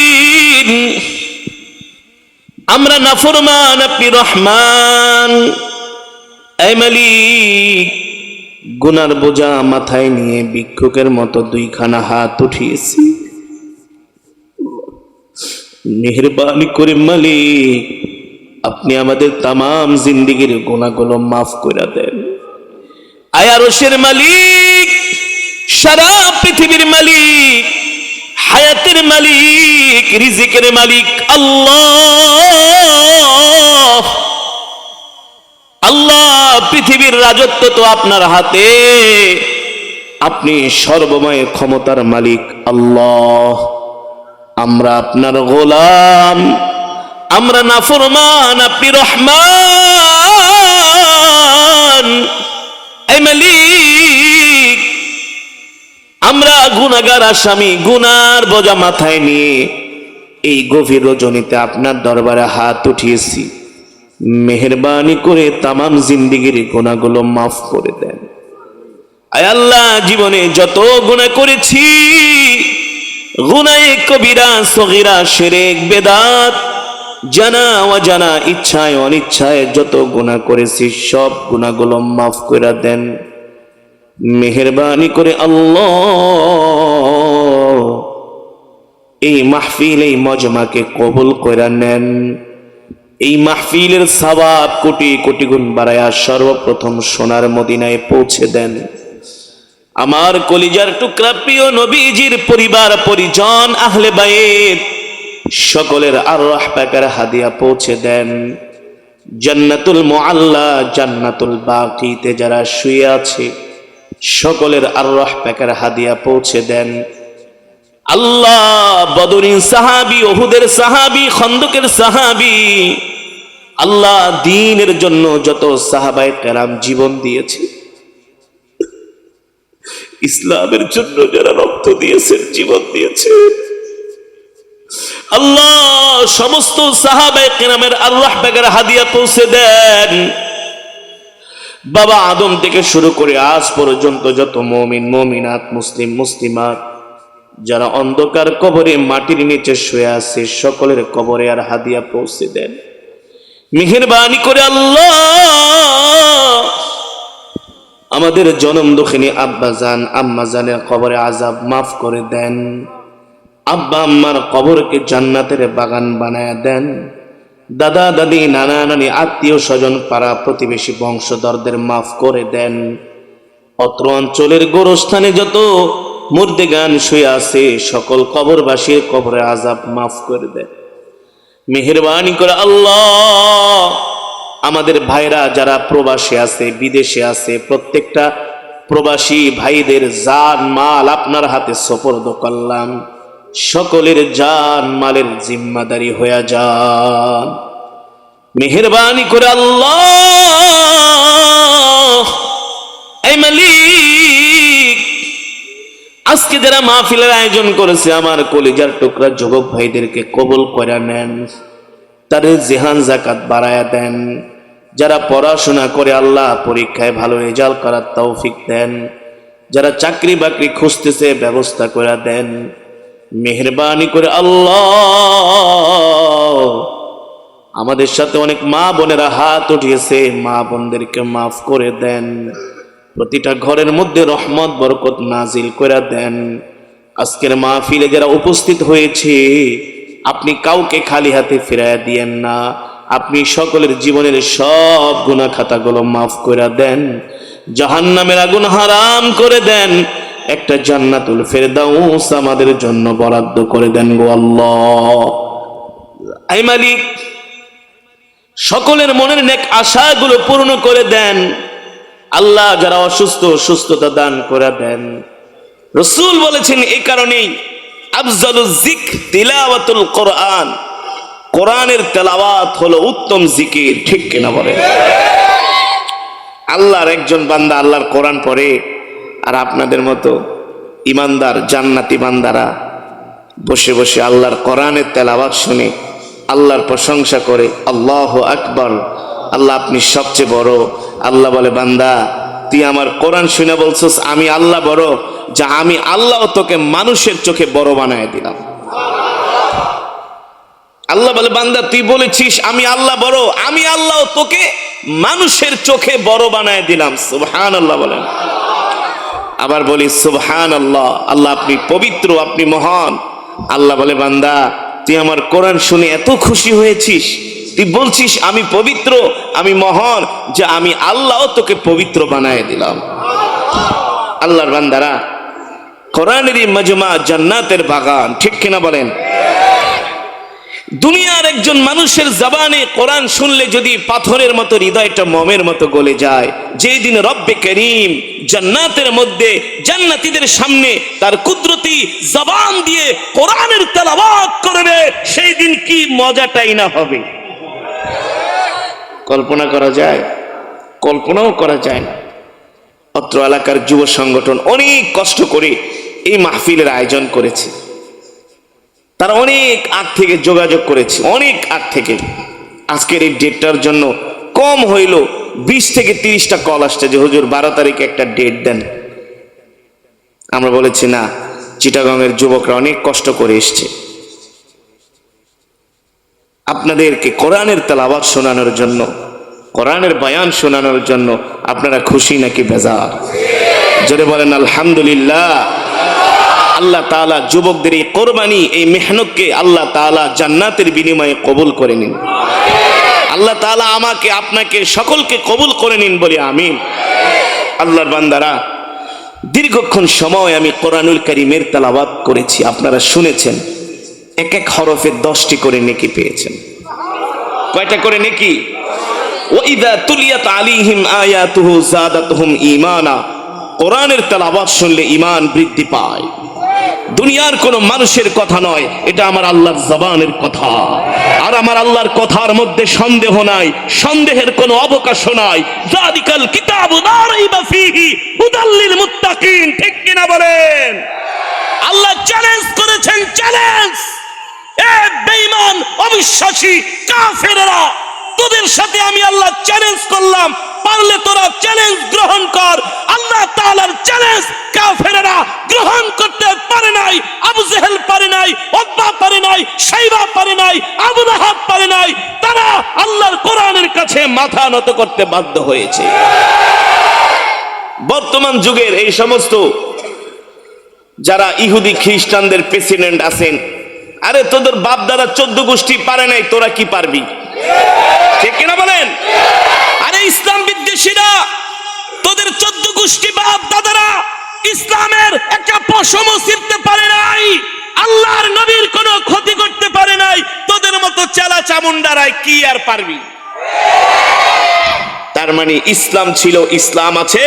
আমরা নাফরমান, আপনি রহমান। এই মালিক, গুনার বোঝা মাথায় নিয়ে ভিক্ষুকের মতো দুইখানা হাত উঠিয়েছি। মেহেরবানি করে মালিক, আপনি আমাদের তামাম জিন্দেগির গুনাহগুলো মাফ করে দেন। আয় আরশের মালিক, সারা পৃথিবীর মালিক, হায়াতের মালিক, রিজিকের মালিক আল্লাহ। আল্লাহ, পৃথিবীর রাজত্ব তো আপনার হাতে, আপনি সর্বময় ক্ষমতার মালিক আল্লাহ। আমরা আপনার গোলাম, আমরা নাফরমান, আপনি রহমান। এই মালিক, আমরা গুনাহগার আসামি, গুনার বোঝা মাথায় নিয়ে এই গভীর রজনীতে আপনার দরবারে হাত উঠিয়েছি। মেহেরবানি করে তামাম জিন্দেগির গুনাহগুলো মাফ করে দেন। আয় আল্লাহ, জীবনে যত গুনাহ করেছি, গুনাহে কবিরা, সগীরা, শিরক, বেদাত, জানা অজানা, ইচ্ছায় অনিচ্ছায় যত গুনাহ করেছি, সব গুনাহগুলো মাফ করে দেন। মেহেরবানি করে আল্লাহ, এই মাহফিল, এই মজমাকে কবুল করে নেন। এই মাহফিলের সওয়াব কোটি কোটি গুণ বাড়ায়া সর্বপ্রথম সোনার মদিনায় পৌঁছে দেন। আমার কলিজার টুকরা প্রিয় নবীজির পরিবার পরিজন, আহলে বাইত সকলের আরওয়াহ পাকের হাদিয়া পৌঁছে দেন। জান্নাতুল মুআল্লা, জান্নাতুল বাকিতে যারা শুয়ে আছে সকলের আরওয়াহ পাকের হাদিয়া পৌঁছে দেন। আল্লাহ বদরিন সাহাবী, উহুদের সাহাবী, খন্দকের সাহাবী, আল্লাহ দ্বীনের জন্য যত সাহাবায়ে কেরাম জীবন দিয়েছে, ইসলামের জন্য যারা রক্ত দিয়েছেন, জীবন দিয়েছে, আল্লাহ সমস্ত সাহাবায়ে কেরামের আল্লাহ পাকের হাদিয়া পৌঁছে দেন। বাবা আদম থেকে শুরু করে আজ পর্যন্ত যত মুমিন মুমিনাত, মুসলিম মুসলিমাত যারা অন্ধকার কবরে মাটির নিচে শুয়ে আছে, সকলের কবরে আর হাদিয়া পৌঁছে দেন। মেহেরবানি করে আল্লাহ আমাদের জনম দুঃখিনী আব্বা জান আম্মা জানের কবরে আযাব মাফ করে দেন। আব্বা আম্মার কবরকে জান্নাতের বাগান বানায় দেন। দাদা দাদি, নানা নানি, আত্মীয় স্বজন, পাড়া প্রতিবেশী, বংশধরদের মাফ করে দেন। অত্র অঞ্চলের গোরস্থানে যত মুর্দেগান শুয়ে আছে, সকল কবরবাসীর কবরে আযাব মাফ করে দেন। মেহেরবানি করে আল্লাহ আমাদের ভাইরা যারা প্রবাসী আছে, বিদেশে আছে, প্রত্যেকটা প্রবাসী ভাইদের জান মাল আপনার হাতে সুপর্দ করলাম। সকলের জান মালের জিম্মাদারি হয়ে যান। মেহেরবানি করে আল্লাহ এই মালিক, আজকে যারা মাহফিলের আয়োজন করেছে, আমার কলিজার টুকরা যুবক ভাইদেরকে কবুল করে নেন, তাদের জিহান যাকাত বাড়ায়া দেন। যারা পড়াশোনা করে আল্লাহ পরীক্ষায় ভালো রেজাল্ট করার তৌফিক দেন। যারা চাকরি বাকরি খুঁজতেছে ব্যবস্থা করে দেন। মেহেরবানি করে আল্লাহ আমাদের সাথে অনেক মা বোনেরা হাত উঠিয়েছে, মা বোনদেরকে মাফ করে দেন। প্রতিটা ঘরের মধ্যে রহমত বরকত নাজিল করে দেন। আজকের মাহফিলে যারা উপস্থিত হয়েছে, আপনি কাউকে খালি হাতে ফিরাইয়া দিয়েন না। আপনি সকলের জীবনের সব গুনাহ খাতাগুলো মাফ করে দেন। জাহান্নামের আগুন হারাম করে দেন। একটা জান্নাতুল ফেরদাউস আমাদের জন্য বরাদ্দ করে দেন গো আল্লাহ। আই মালিক, সকলের মনের নেক আশাগুলো পূর্ণ করে দেন। আল্লাহ যারা অসুস্থ, সুস্থতা দান করে দেন। রাসূল বলেছেন এই কারণেই আফজালুজ যিকর তিলাওয়াতুল কোরআন, কোরআনের তেলাওয়াত হলো উত্তম জিকির। ঠিক কিনা বলেন? আল্লাহর একজন বান্দা আল্লাহর কোরআন পড়ে, আর আপনাদের মতো ইমানদার জান্নাতি বান্দারা বসে বসে আল্লাহর কোরআনের তেলাওয়াত শুনে আল্লাহর প্রশংসা করে, আল্লাহু আকবার, আল্লাহ আপনি সবচেয়ে বড়। আল্লাহ বলে, বান্দা তুই আমার কোরআন শুনে বলছস আমি আল্লাহ বড়, যা আমি আল্লাহ তোকে মানুষের চোখে বড় বানায় দিলাম। আল্লাহ বলে, বান্দা তুই বলেছিস আমি আল্লাহ বড়, আমি আল্লাহ তোকে মানুষের চোখে বড় বানায় দিলাম। সুবহানাল্লাহ বলেন। আবার বলি সুবহানাল্লাহ, আল্লাহ আপনি পবিত্র, আপনি মহান। আল্লাহ বলে, বান্দা তুই আমার কোরআন শুনে এত খুশি হয়েছিস, তুই বলছিস আমি পবিত্র, আমি মহান, যে আমি আল্লাহ তোকে পবিত্র বানায় দিলাম। আল্লাহর বান্দারা, কোরআনেরই মজমা জান্নাতের বাগান। ঠিক কিনা বলেন? দুনিয়ার একজন মানুষের জবানে কোরআন শুনলে যদি পাথরের মতো হৃদয়টা মোমের মতো গলে যায়, যেই দিন রব্বে করিম জান্নাতের মধ্যে জান্নাতীদের সামনে তার কুদরতি জবান দিয়ে কোরআনের তেলাওয়াত করবে, সেই দিন কি মজাটাই না হবে। কল্পনা করা যায়? কল্পনাও করা যায় না। অত্র এলাকার যুব সংগঠন অনেক কষ্ট করে এই মাহফিলের আয়োজন করেছে। তারা অনেক আগ থেকে যোগাযোগ করেছে, অনেক আগ থেকে। আজকের এই ডেটটার জন্য কম হইল 20 থেকে 30টা কল আসছে যে হুজুর 12 তারিখে একটা ডেট দেন। আমরা বলেছি না, চিটাগাংয়ের যুবকরা অনেক কষ্ট করে এসছে আপনাদেরকে কোরআনের তেলাওয়াত শোনানোর জন্য, কোরআনের বয়ান শোনানোর জন্য। আপনারা খুশি নাকি বেজার? জোরে বলেন আলহামদুলিল্লাহ। আল্লাহ তাআলা যুবকদের এই কোরবানি, এই মেহনতকে আল্লাহ তাআলা জান্নাতের বিনিময়ে কবুল করে নিন। আল্লাহ তাআলা আমাকে আপনাকে সকলকে কবুল করে নিন বলি আমিন। আল্লাহর বান্দারা, দীর্ঘক্ষণ সময় আমি কোরআনুল কারীমের তেলাওয়াত করেছি, আপনারা শুনেছেন। এক এক হরফে 10টি করে নেকি পেয়েছেন। কয়টা করে নেকি? ওয়াইদা তুলিয়াত আলাইহিম আয়াতুহু জাদাতুহুম ঈমানা, কোরআনের তেলাওয়াত শুনলে ঈমান বৃদ্ধি পায়। দুনিয়ার কোনো মানুষের কথা নয়, এটা আমার আল্লাহর জবানের কথা। আর আমার আল্লাহর কথার মধ্যে সন্দেহ নাই, সন্দেহের কোনো অবকাশও নাই। যালিকাল কিতাবু লা রাইবা ফীহি হুদাল লিল মুত্তাকিন। ঠিক কিনা বলেন? আল্লাহ চ্যালেঞ্জ করেছেন, চ্যালেঞ্জ। এ বেঈমান, অবিশ্বাসী, কাফেররা, তোদের সাথে আমি আল্লাহ চ্যালেঞ্জ করলাম, পারলে তোরা চ্যালেঞ্জ গ্রহণ কর। আল্লাহ তাআলার চ্যালেঞ্জ কাফেররা গ্রহণ করতে পারে নাই। আবু জেহেল পারে নাই, উতবা পারে নাই, শাইবা পারে নাই, আবু লাহাব পারে নাই। তারা আল্লাহর কোরআনের কাছে মাথা নত করতে বাধ্য হয়েছে। বর্তমান যুগের এই সমস্ত যারা ইহুদি খ্রিস্টানদের প্রেসিডেন্ট আছেন, আরে তোদের বাপ দাদা 14 গোষ্ঠী পারে নাই, তোরা কি পারবি? ঠিক কিনা বলেন? আরে ইসলাম বিদ্বেষীরা, তোদের 14 গোষ্ঠী বাপ দাদারা ইসলামের একটা পশমও ছিঁড়তে পারে নাই, আল্লাহর নবীর কোনো ক্ষতি করতে পারে নাই। তোদের মতো চেলা চামুন্ডারাই কি আর পারবি? তার মানে ইসলাম ছিল, ইসলাম আছে।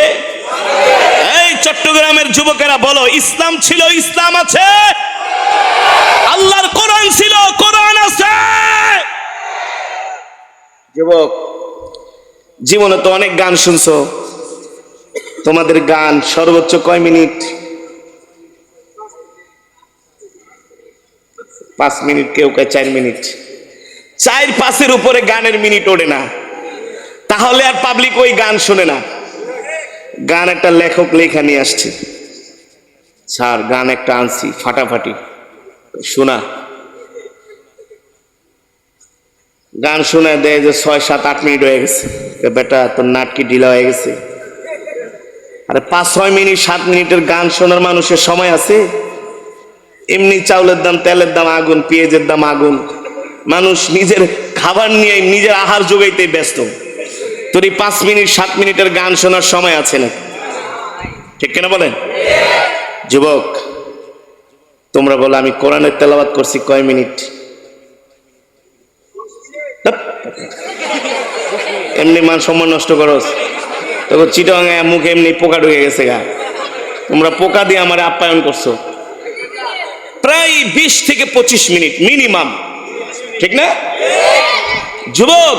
এই চট্টগ্রামের যুবকেরা বলো, ইসলাম ছিল, ইসলাম আছে। আল্লাহর কোরআন ছিল, কোরআন আছে। যুবক, জীবনে তো অনেক গান শুনছো, তোমাদের গান সর্বোচ্চ কয় মিনিট? 5 মিনিট, কেউ কয় 4 মিনিট। 4-5-এর উপরে গানের মিনিট ওঠে না, তাহলে আর পাবলিক ওই গান শোনে না। গান একটা লেখক লেখা নিয়ে আসছে, স্যার গান একটা আনছি ফাটাফাটি, শোনা। গান শোনায় দেয় যে 6-7-8 মিনিট হয়ে গেছে। বেটা, তোর নাটকি ঢিলা হয়ে গেছে। আরে 5-6 মিনিট 7 মিনিটের গান শোনার মানুষের সময় আছে? এমনি চাউলের দাম, তেলের দাম আগুন, পেঁয়াজের দাম আগুন, মানুষ নিজের খাবার নিয়ে নিজের আহার যোগাইতে ব্যস্ত। তোর 5 মিনিট 7 মিনিটের গান শোনার সময় আছে না? ঠিক কিনা বলেন? যুবক, তোমরা বলো আমি কোরআনের তেলাওয়াত করছি কয় মিনিট? এমনি মান সম্মান নষ্ট করস, তখন চিটাঙ্গা মুখে এমনি পোকা ঢুকে গেছে গা। তোমরা পোকা দিয়ে আমার আপ্যায়ন করছো। প্রায় 20 থেকে 25 মিনিট মিনিমাম, ঠিক না? যুবক,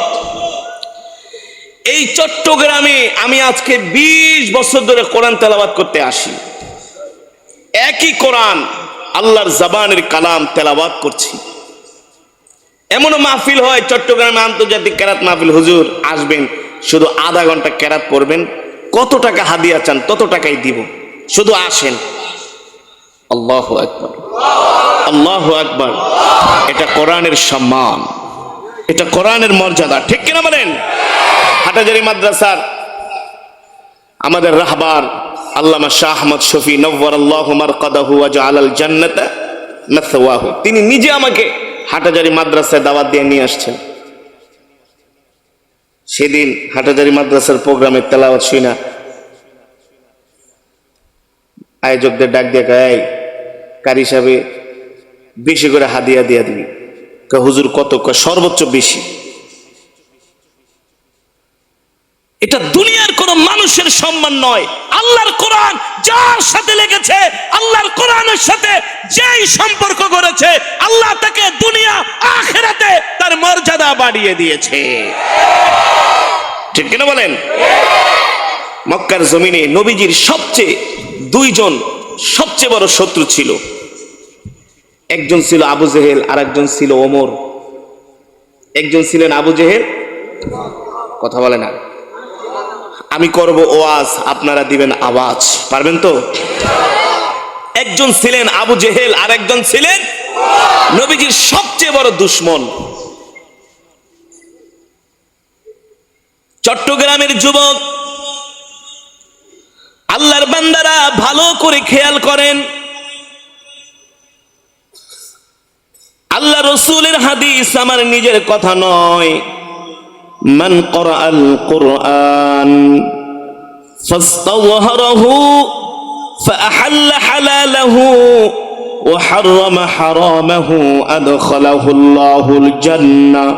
এই চট্টগ্রামে আমি আজকে 20 বছর ধরে কোরআন তেলাওয়াত করতে আসি। একই কোরআন, আল্লাহর জবানের কালাম তেলাওয়াত করছি। এমনও মাহফিল হয় চট্টগ্রামে, আন্তর্জাতিক কেরাত মাহফিল, হুজুর আসবেন, শুধু আধা ঘন্টা কেরাত পড়বেন, কত টাকা হাদিয়া চান তত টাকাই দিব, শুধু আসেন। আল্লাহু আকবার, আল্লাহু আকবার। এটা কোরআনের সম্মান, এটা কোরআনের মর্যাদা। ঠিক কিনা বলেন? হাটাজারি মাদ্রাসার আমাদের রাহবার আল্লামা শাহ আহমদ শফি নওয়ারাল্লাহু মারকাদাহু ওয়া জাআলাল জান্নাতা মাসওয়াহু, তিনি নিজে আমাকে হাটাজারি মাদ্রাসায় দাওয়াত দিয়ে নিয়ে আসছেন। সেদিন হাটাজারি মাদ্রাসার প্রোগ্রামের তেলাওয়াত শুনা আয়োজকদের ডাক দিয়ে কয়, কারি সাহেব বেশি করে হাদিয়া দিয়া দিবি। হুজুর কত? সর্বোচ্চ বেশি। এটা দুনিয়ার কোন মানুষের সম্মান নয়, আল্লাহর কোরআন যার সাথে লেগেছে, আল্লাহর কোরআনের সাথে যেই সম্পর্ক করেছে, আল্লাহ তাকে দুনিয়া আখিরাতে তার মর্যাদা বাড়িয়ে দিয়েছে। ঠিক কিনা বলেন? মক্কার জমিনে নবীজির সবচেয়ে 2 জন সবচেয়ে বড় শত্রু ছিল। একজন ছিল আবু জেহেল, আর একজন ছিল ওমর। একজন ছিলেন আবু জেহেল, কথা বলে না, আমি করব ওয়াজ, আপনারা দিবেন আওয়াজ, পারবেন তো? একজন ছিলেন আবু জেহেল, আর একজন ছিলেন নবীজির সবচেয়ে বড় দুশমন। চট্টগ্রামের যুবক, আল্লাহর বান্দারা ভালো করে খেয়াল করেন, আল্লাহ রসুলের হাদিস, আমার নিজের কথা নয়। মান ক্বরাআল কুরআন ফাস্তাযহারাহু ফাআহাল্লা হালালাহু ওয়া হাররামা হারামাহু আদখালাহুল্লাহুল জান্নাহ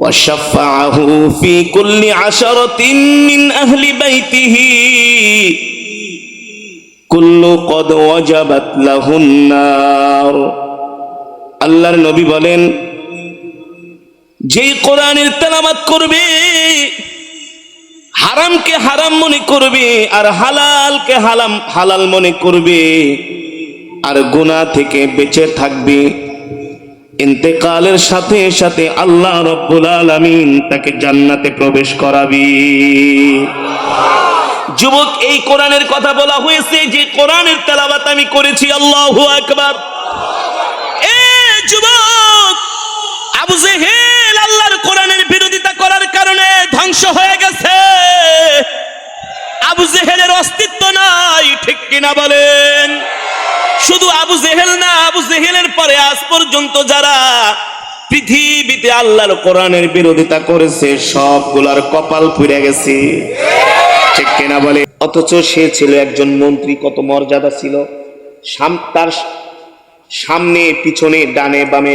ওয়া শাফাআহু ফি কুল্লি 10 মিন আহলি বাইতিহি কুল্লু কুল্লু কদ ওয়াজাবাত লাহুন নার। আল্লাহর নবী বলেন, যেই কোরআনের তেলাওয়াত করবে, হারামকে হারাম মনে করবে আর হালালকে হালাল মনে করবে আর গুনাহ থেকে বেঁচে থাকবে, ইন্তেকালের সাথে সাথে আল্লাহ রাব্বুল আলামিন তাকে জান্নাতে প্রবেশ করাবে। যুবক, এই কোরআনের কথা বলা হয়েছে যে কোরআনের তেলাওয়াত আমি করেছি। আল্লাহু আকবার। যুবক, আবু জেহেল আল্লাহর কোরআনের বিরোধিতা করার কারণে ধ্বংস হয়ে গেছে। আবু জেহেলের অস্তিত্ব নাই, ঠিক কিনা বলেন? শুধু আবু জেহেল না, আবু জেহেলের পরে আজ পর্যন্ত যারা পৃথিবীতে আল্লাহর কোরআনের বিরোধিতা করেছে সবগুলার কপাল পুড়ে গেছে, ঠিক কিনা বলে? অথচ সে ছিল একজন মন্ত্রী, কত মর্যাদা ছিল। তার সামনে পিছনে ডানে বামে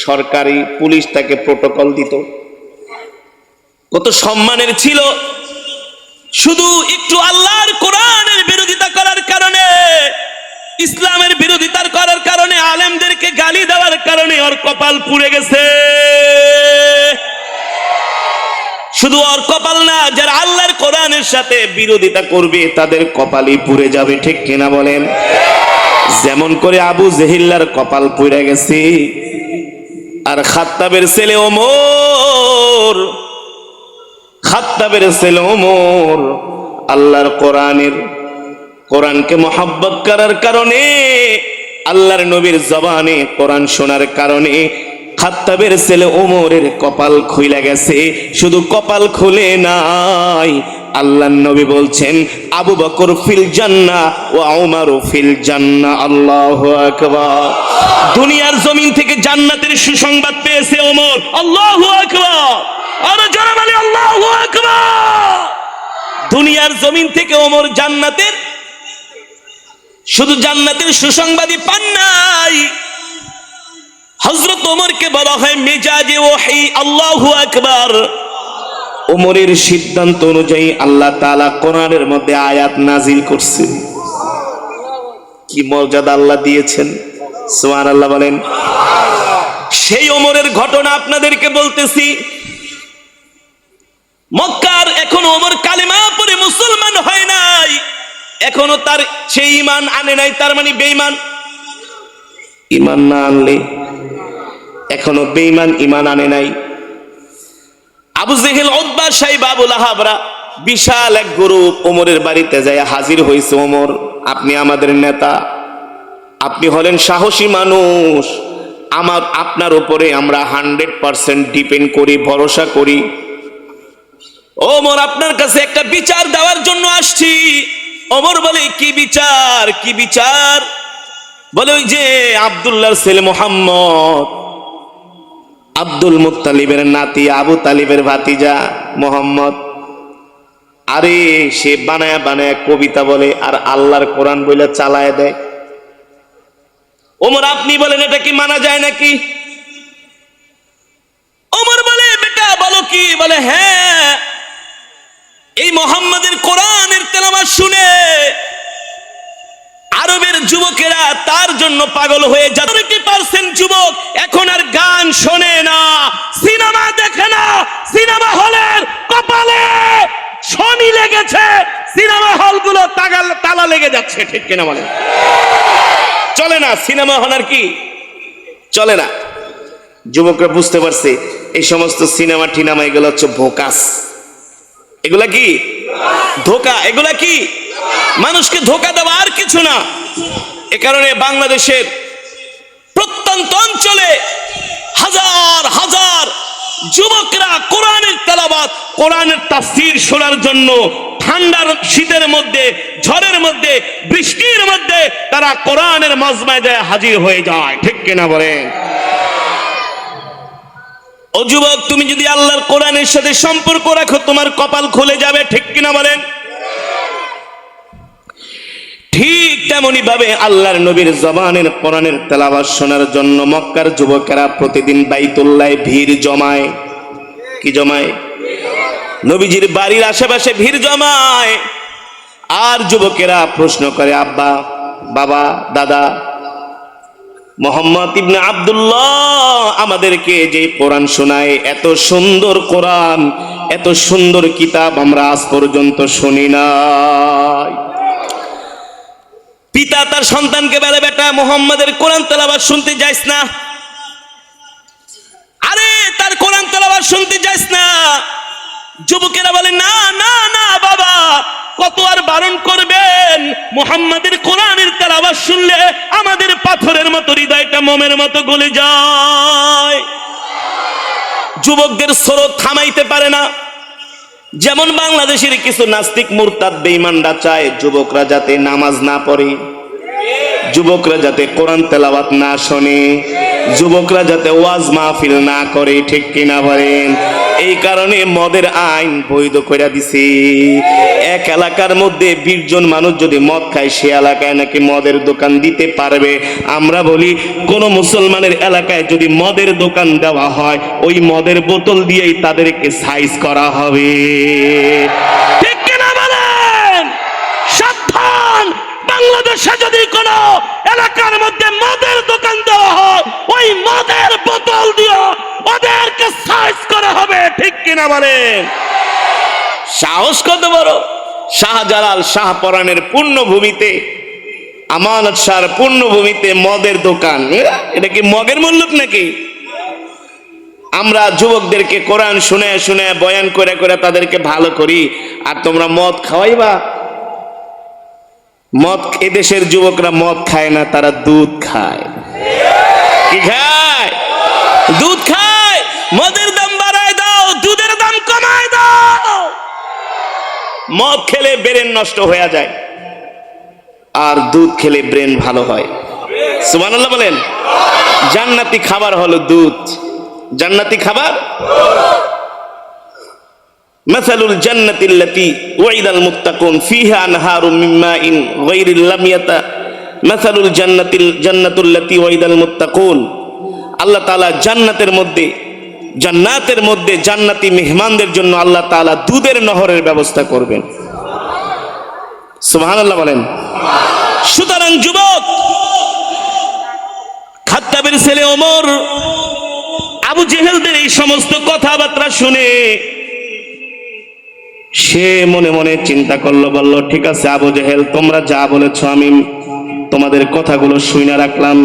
সরকারি পুলিশ তাকে প্রটোকল দিত, কত সম্মানের ছিল। শুধু একটু আল্লাহর কোরআনের বিরোধিতা করার কারণে, ইসলামের বিরোধিতা করার কারণে, আলেমদেরকে গালি দেওয়ার কারণে ওর কপাল পুড়ে গেছে। শুধু ওর কপাল না, যারা আল্লাহর কোরআনের সাথে বিরোধিতা করবে তাদের কপালই পুড়ে যাবে, ঠিক কিনা বলেন? যেমন করে আবু জেহিল্লার কপাল পুড়ে গেছে, আর খাত্তাবের ছেলে ওমর, আল্লাহর কোরআনকে মহব্বত করার কারণে, আল্লাহর নবীর জবানে কোরআন শোনার কারণে খাত্তাবের ছেলে ওমরের কপাল খুলে গেছে। শুধু কপাল খুলে নাই, আল্লাহর নবী বলছেন আবু বকর ফিল জান্নাহ ওয়া উমর ফিল জান্নাহ। আল্লাহু আকবার। দুনিয়ার জমিন থেকে জান্নাতের সুসংবাদ পেয়েছে ওমর। আল্লাহু আকবার। আর যারা বলে আল্লাহু আকবার। দুনিয়ার জমিন থেকে ওমর জান্নাতের, শুধু জান্নাতের সুসংবাদই পান নাই, হযরত ওমরকে বলা হয় মেজাজে ওহী। আল্লাহু আকবার। ওমরের সিদ্ধান্ত অনুযায়ী আল্লাহ তাআলা কোরআনের মধ্যে আয়াত নাজিল করছেন। কি মর্যাদা আল্লাহ দিয়েছেন, সুবহানাল্লাহ বলেন। সেই ওমরের ঘটনা আপনাদেরকে বলতেছি। মক্কার এখনো ওমর কালেমা পড়ে মুসলমান হয় নাই, এখনো তার সেই ঈমান আনে নাই, তার মানে বেঈমান। ঈমান না আনলে এখনো বেঈমান, ঈমান আনে নাই। আবু জেহেল, উতবা, শাইবা, আবু লাহাবরা বিশাল এক গ্রুপ ওমরের বাড়িতে যায় হাজির হয়েছে। ওমর, আপনি আমাদের নেতা, আপনি হলেন সাহসী মানুষ, আপনার উপরে আমরা 100% ডিপেন্ড করি, ভরসা করি। ওমর, আপনার কাছে একটা বিচার দেওয়ার জন্য আসছি। ওমর বলে, কি বিচার? কি বিচার? বলে, ওই যে আব্দুল্লাহর ছেলে মুহাম্মদ, আব্দুল মুত্তালিবের নাতি, আবু তালিবের ভাতিজা মোহাম্মদ, আরে সে বানায়া বানায়া কবিতা বলে আর আল্লাহর কোরআন বলে চালায় দেয়। ওমর, আপনি বলেন এটা কি মানা যায় নাকি? ওমর বলে, বেটা বলো কি? বলে, হ্যাঁ, এই মোহাম্মদের কোরআনের তেলাওয়াত শুনে আরবের যুবকেরা তার জন্য পাগল হয়ে যায়। 70% যুবক এখন আর গান শোনে না, সিনেমা দেখে না। সিনেমা হলের কপালে শনি লেগেছে, সিনেমা হলগুলো তালা লেগে যাচ্ছে, ঠিক কিনা বলে? চলে না সিনেমা হল, আর কি চলে না। যুবকরা বুঝতে পারছে এই সমস্ত সিনেমা টিনামা এগুলো হচ্ছে ভোকাস, এগুলা কি ধোকা, এগুলা কি মানুষকে ধোকা দেওয়া, আর কিছু না। এ কারণে বাংলাদেশের প্রত্যন্ত অঞ্চলে হাজার হাজার যুবকরা কোরআনের তেলাওয়াত, কোরআনের তাফসীর শোনার জন্য ঠান্ডার শীতের মধ্যে, ঝড়ের মধ্যে, বৃষ্টির মধ্যে তারা কোরআনের মজমায় যায় হাজির হয়ে যায়, ঠিক কিনা বলেন? ও যুবক, তুমি যদি আল্লাহর কোরআনের সাথে সম্পর্ক রাখো তোমার কপাল খুলে যাবে, ঠিক কিনা বলেন? ঠিক তেমনি ভাবে আল্লাহর নবীর জবানের কোরআনের তেলাওয়াত শোনার জন্য মক্কার যুবকেরা প্রতিদিন বাইতুল্লাহে ভিড় জমায়। কি জমায়? নবীজির বাড়ির আশেপাশে ভিড় জমায়। আর যুবকেরা প্রশ্ন করে, আব্বা বাবা দাদা মোহাম্মদ ইবনে আব্দুল্লাহ আমাদেরকে যে কোরআন শোনায়, এত সুন্দর কোরআন, এত সুন্দর কিতাব আমরা আজ পর্যন্ত শুনি নাই। পিতা তার সন্তানকে বলে, বেটা মুহাম্মাদের কোরআন তেলাওয়াত শুনতে যাইস না, আরে তার কোরআন তেলাওয়াত শুনতে যাইস না। যুবকেরা বলে, না না না বাবা, কত আর বারণ করবেন, মুহাম্মাদের কোরআনের তেলাওয়াত শুনলে আমাদের পাথরের মতো হৃদয়টা মোমের মতো গলে যায়। যুবকদের স্রোত থামাইতে পারে না। যেমন বাংলাদেশের কিছু নাস্তিক মুরতাদ বেঈমানরা চায় যুবকরা যাতে নামাজ না পড়ে, যুবকরা যাতে কোরআন তেলাওয়াত না শোনে, যুবকরা যাতে ওয়াজ মাহফিল না করে, ঠিক কিনা বলেন? এই কারণে মদের আইন বৈধ করে দিছে। এক এলাকার মধ্যে 20 জন মানুষ যদি মদ খায়, সে এলাকায় নাকি মদের দোকান দিতে পারবে। আমরা বলি, কোন মুসলমানের এলাকায় যদি মদের দোকান দেওয়া হয়, ওই মদের বোতল দিয়েই তাদেরকে সাইজ করা হবে, ঠিক কিনা বলেন? সাবধান, বাংলাদেশে যদি কোন এলাকার মধ্যে মদের দোকান দেওয়া হয়, ওই মদের বোতল দিয়ে ওদেরকে সাইজ করা হবে, ঠিক কিনা বলেন? সাহস কত বড়! শাহজালাল শাহপরানের পুণ্যভূমিতে, আমানত শাহর পুণ্যভূমিতে মদের দোকান, এটা কি মগের মুল্লুক নাকি? আমরা যুবকদেরকে কোরআন শুনে শুনে বয়ান করে করে তাদেরকে ভালো করি, আর তোমরা মদ খাওয়াইবা। মদ, এদেশের যুবকরা মদ খায় না, তারা দুধ খায়। কি খায়? দুধ খায়। মদের দাম বাড়ায় দাও, দুধের দাম কমায় দাও। মদ খেলে ব্রেন নষ্ট হয়ে যায়, আর দুধ খেলে ব্রেন ভালো হয়। সুবহানাল্লাহ বলেন। জান্নাতি খাবার হলো দুধ। জান্নাতি খাবার, মাসালুল জান্নাতিল্লাতী ওয়াইদাল মুত্তাকুন ফিহা আনহারুম মিন মাইন গায়রিল লামিয়াতা মাসালুল জান্নাতুল্লাতী ওয়াইদাল মুত্তাকুন। আল্লাহ তাআলা জান্নাতের মধ্যে জান্নাতি মেহমানদের জন্য আল্লাহ তাআলা দুধের নহরের ব্যবস্থা করবেন। সুবহানাল্লাহ বলেন। সুতরাং যুবক, খাত্তাবের ছেলে ওমর আবু জেহেলদের এই সমস্ত কথাবার্তা শুনে সে মনে মনে চিন্তা করলো, বলল, ঠিক আছে আবু জেহেল, তোমরা যা বলেছ আমি তোমাদের কথাগুলো শুনে রাখলাম।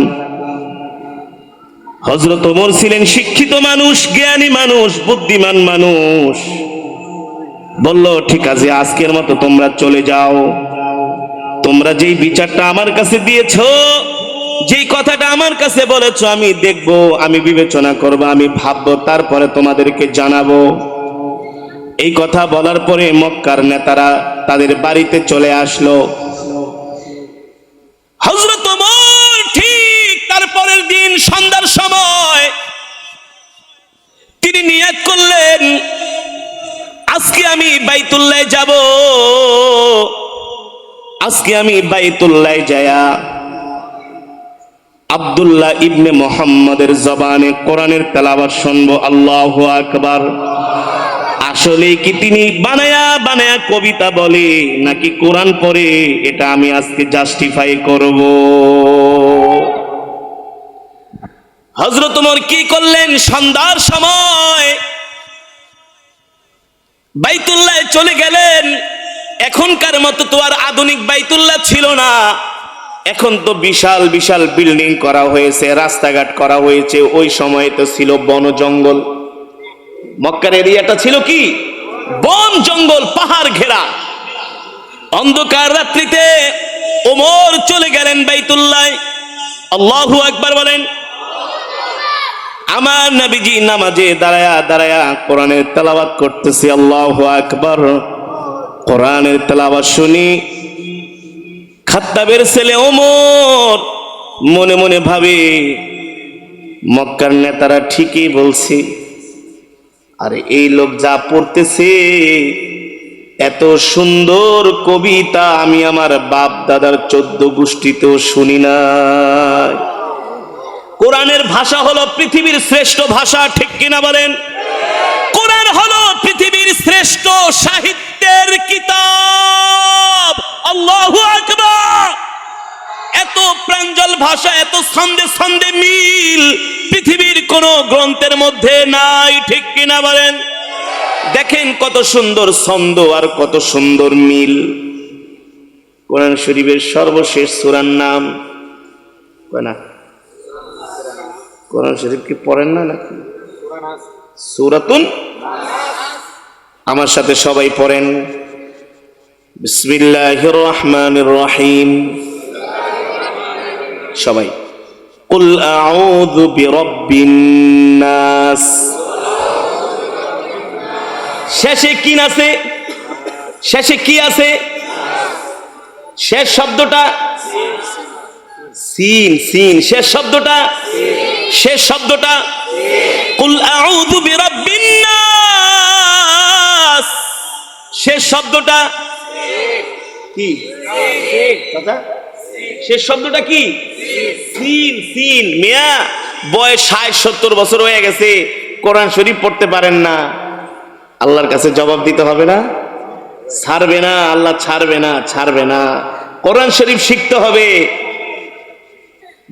হযরত ওমর ছিলেন শিক্ষিত মানুষ, জ্ঞানী মানুষ, বুদ্ধিমান মানুষ। বলল, ঠিক আছে, আজকের মতো তোমরা চলে যাও। তোমরা যেই বিচারটা আমার কাছে দিয়েছো, যেই কথাটা আমার কাছে বলেছো, আমি দেখবো, আমি বিবেচনা করব, আমি ভাববো, তারপরে তোমাদেরকে জানাবো। এই কথা বলার পরে মক্কার নেতারা তাদের বাড়িতে চলে আসলো। হযরত ওমর ঠিক তারপরের দিন সন্ধ্যার সময় তিনি নিয়ত করলেন, আজকে আমি বাইতুল্লাহ যাব। আজকে আমি বাইতুল্লাহ যায়া আব্দুল্লাহ ইবনে মুহাম্মাদের জবানে কোরআনের তেলাওয়াত শুনবো। আল্লাহু আকবার। আসলে কি তিনি বানায়া বানায়া কবিতা বলে নাকি কোরআন পড়ে, এটা আমি আজকে জাস্টিফাই করব। হযরত ওমর কি করলেন, সন্ধ্যার সময় বাইতুল্লাহ চলে গেলেন। এখনকার মতো তো আর আধুনিক বাইতুল্লাহ ছিল না, এখন তো বিশাল বিশাল বিল্ডিং করা হয়েছে, রাস্তাঘাট করা হয়েছে। ওই সময় তো ছিল বন জঙ্গল। মক্কার এরিয়াটা ছিল কি? বন জঙ্গল, পাহাড় ঘেরা। অন্ধকার রাত্রিতে ওমর চলে গেলেন বাইতুল্লাহ। আল্লাহু আকবার বলেন। আমার নবীজি নামাজে দাঁড়ায়া দাঁড়ায়া কোরআনের তেলাওয়াত করতেছে। আল্লাহু আকবার। কোরআনের তেলাওয়াত শুনি খাত্তাবের ছেলে ওমর মনে মনে ভাবে, মক্কার নেতারা ঠিকই বলছে। আরে এই লোক যা পড়তেছে, এত সুন্দর কবিতা আমি আমার বাপ দাদার 14 গোষ্ঠীতেও শুনি না। কোরআনের ভাষা হলো পৃথিবীর শ্রেষ্ঠ ভাষা, ঠিক কিনা বলেন? কোরআন হলো পৃথিবীর শ্রেষ্ঠ সাহিত্যের কিতাব। আল্লাহু আকবার। প্রাঞ্জল ভাষা, এত ছন্দে ছন্দে মিল পৃথিবীর কোন গ্রন্থের মধ্যে নাই, ঠিক কিনা বলেন? দেখেন কত সুন্দর ছন্দ আর কত সুন্দর মিল। কোরআন শরীফের সর্বশেষ সূরার নাম না? কোরআন শরীফ কি পড়েন না নাকি? সূরাতুন, আমার সাথে সবাই পড়েন, বিসমিল্লাহির রহমানির রহিম। সবাই কুল আউযু বিরাব্বিন নাস। শেষে কি আছে? শেষে কি আছে? শেষ শব্দটা সিন, সিন। শেষ শব্দটা, শেষ শব্দটা কুল আউযু বিরাব্বিন নাস। শেষ শব্দটা কি? শেষ শব্দটা কি? Scene, scene. মিয়া বয়স 60-70 বছর হয়ে গেছে, কোরআন শরীফ পড়তে পারেন না, আল্লাহর কাছে জবাব দিতে হবে না? ছাড়বে না, আল্লাহ ছাড়বে না, ছাড়বে না। কোরআন শরীফ শিখতে হবে।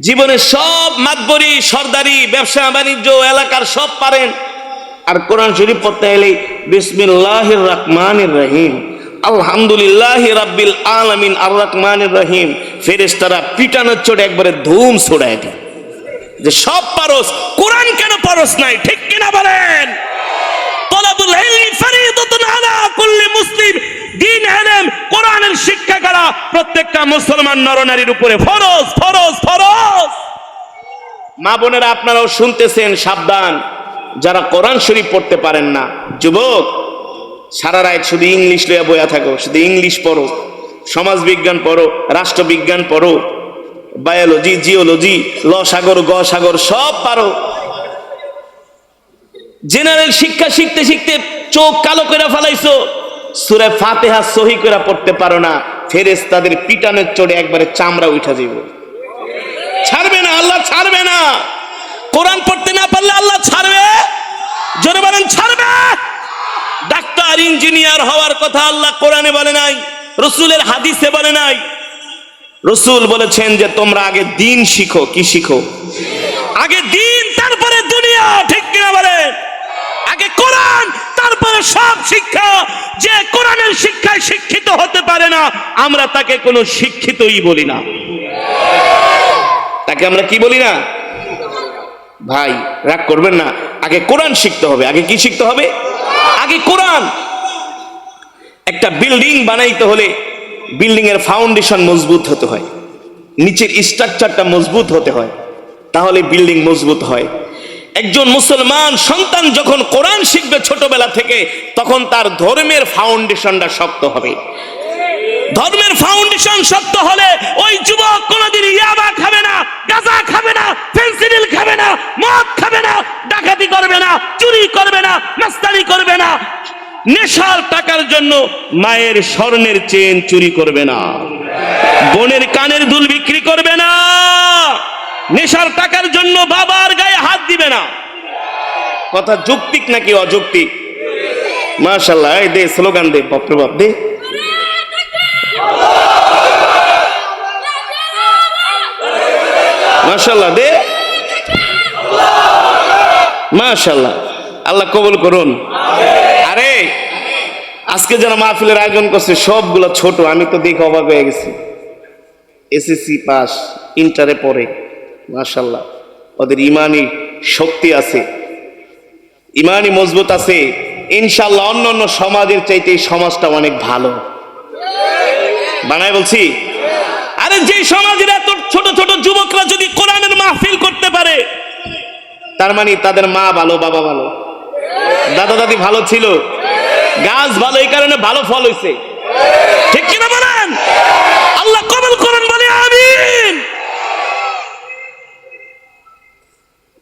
জীবনের সব মাতবরি, সরদারি, ব্যবসা বাণিজ্য, এলাকার সব পারেন, আর কোরআন শরীফ পড়তে এলে বিসমিল্লাহির রহমানির রহিম, আলহামদুলিল্লাহি রাব্বিল আলামিন, আর রহমানির রহিম, ফেরেশতারা পিটানোর চোটে একবারে ধুম ছড়ায় দেয় যে সব পারস, কোরআন কেন পারস নাই, ঠিক কিনা বলেন? তলাবুল ইলমি ফরিদাতুন আলা কুল্লি মুসলিম। দ্বীন ইলম, কোরআনের শিক্ষা করা প্রত্যেকটা মুসলমান নরনারীর উপরে ফরজ, ফরজ, ফরজ। মা বোনেরা আপনারাও শুনতেছেন, সাবধান, যারা কোরআন শরীফ পড়তে পারেন না, যুবক, সারা রাত শুধু ইংলিশ লইয়া বইয়া থাকো, শুধু ইংলিশ পড়ো, সমাজ বিজ্ঞান পড়ো, রাষ্ট্রবিজ্ঞান পড়ো, বায়োলজি, জিওলজি, ল সাগর, গ সাগর সব পারো। জেনারেল শিক্ষা শিখতে শিখতে চোখ কালো করে ফেলাইছো, সূরা ফাতিহা সহি করে পড়তে পারো না, ফেরেশতাদের পিটানোর চোটে একবারে চামড়া উঠা যাইব। ছাড়বে না, আল্লাহ ছাড়বে না। কোরআন পড়তে না পারলে আল্লাহ ছাড়বে? জোরে বলেন, ছাড়বে? ডাক্তার, ইঞ্জিনিয়ার হওয়ার কথা আল্লাহ কোরআনে বলে নাই, রাসূলের হাদিসে বলে নাই। রাসূল বলেছেন যে তোমরা আগে দ্বীন শিখো। কি শিখো? আগে দ্বীন, তারপরে দুনিয়া, ঠিক কিনা বলেন? আগে কোরআন, তারপরে সব শিক্ষা। যে কোরআনের শিক্ষায় শিক্ষিত হতে পারে না, আমরা তাকে কোনো শিক্ষিতই বলি না। তাকে আমরা কি বলি না? ভাই রাগ করবেন না, আগে কোরআন শিখতে হবে। আগে কি শিখতে হবে? আগে কোরআন। একটা বিল্ডিং বানাইতে হলে বিল্ডিং এর ফাউন্ডেশন মজবুত হতে হয়, নিচের স্ট্রাকচারটা মজবুত হতে হয়, তাহলে বিল্ডিং মজবুত হয়। একজন মুসলমান সন্তান যখন কোরআন শিখবে ছোটবেলা থেকে, তখন তার ধর্মের ফাউন্ডেশনটা শক্ত হবে। ধর্মের ফাউন্ডেশন শক্ত হলে ওই যুবক কোনোদিন ইয়াবা খাবে না, গাঁজা খাবে না, ফেন্সিডিল খাবে না, মদ খাবে না, ডাকাতি করবে না, চুরি করবে না, মাস্তানি করবে না, নেশার টাকার জন্য মায়ের স্বর্ণের চেন চুরি করবে না, বোনের কানের দুল বিক্রি করবে না, নেশার টাকার জন্য বাবার গায়ে হাত দিবে না। কথা যৌক্তিক নাকি অযৌক্তিক? মাশাআল্লাহ, এই দে স্লোগান দে, বাপরে বাপ দে। মাশাআল্লাহ দে, মাশাআল্লাহ, আল্লাহ কবুল করুন। আরে আজকে যারা মাহফিলের আয়োজন করছে সবগুলো ছোট, আমি তো দেখে অবাক হয়ে গেছি। এসএসসি পাস, ইন্টারে পড়ে, মাশাআল্লাহ, ওদের ইমানি শক্তি আছে, ইমানি মজবুত আছে। ইনশাআল্লাহ অন্য অন্য সমাজের চাইতে এই সমাজটা অনেক ভালো। বানায় বলছি? আরে যে সমাজের এত ছোট ছোট যুবকরা যদি কোরআনের মাহফিল করতে পারে, তার মানে তাদের মা ভালো, বাবা ভালো, দাদা দাদি ভালো ছিল, গাছ ভালো, এই কারণে ভালো ফল হয়েছে, ঠিক কিনা বলেন? আল্লাহ কবুল করুন, বলে আমিন।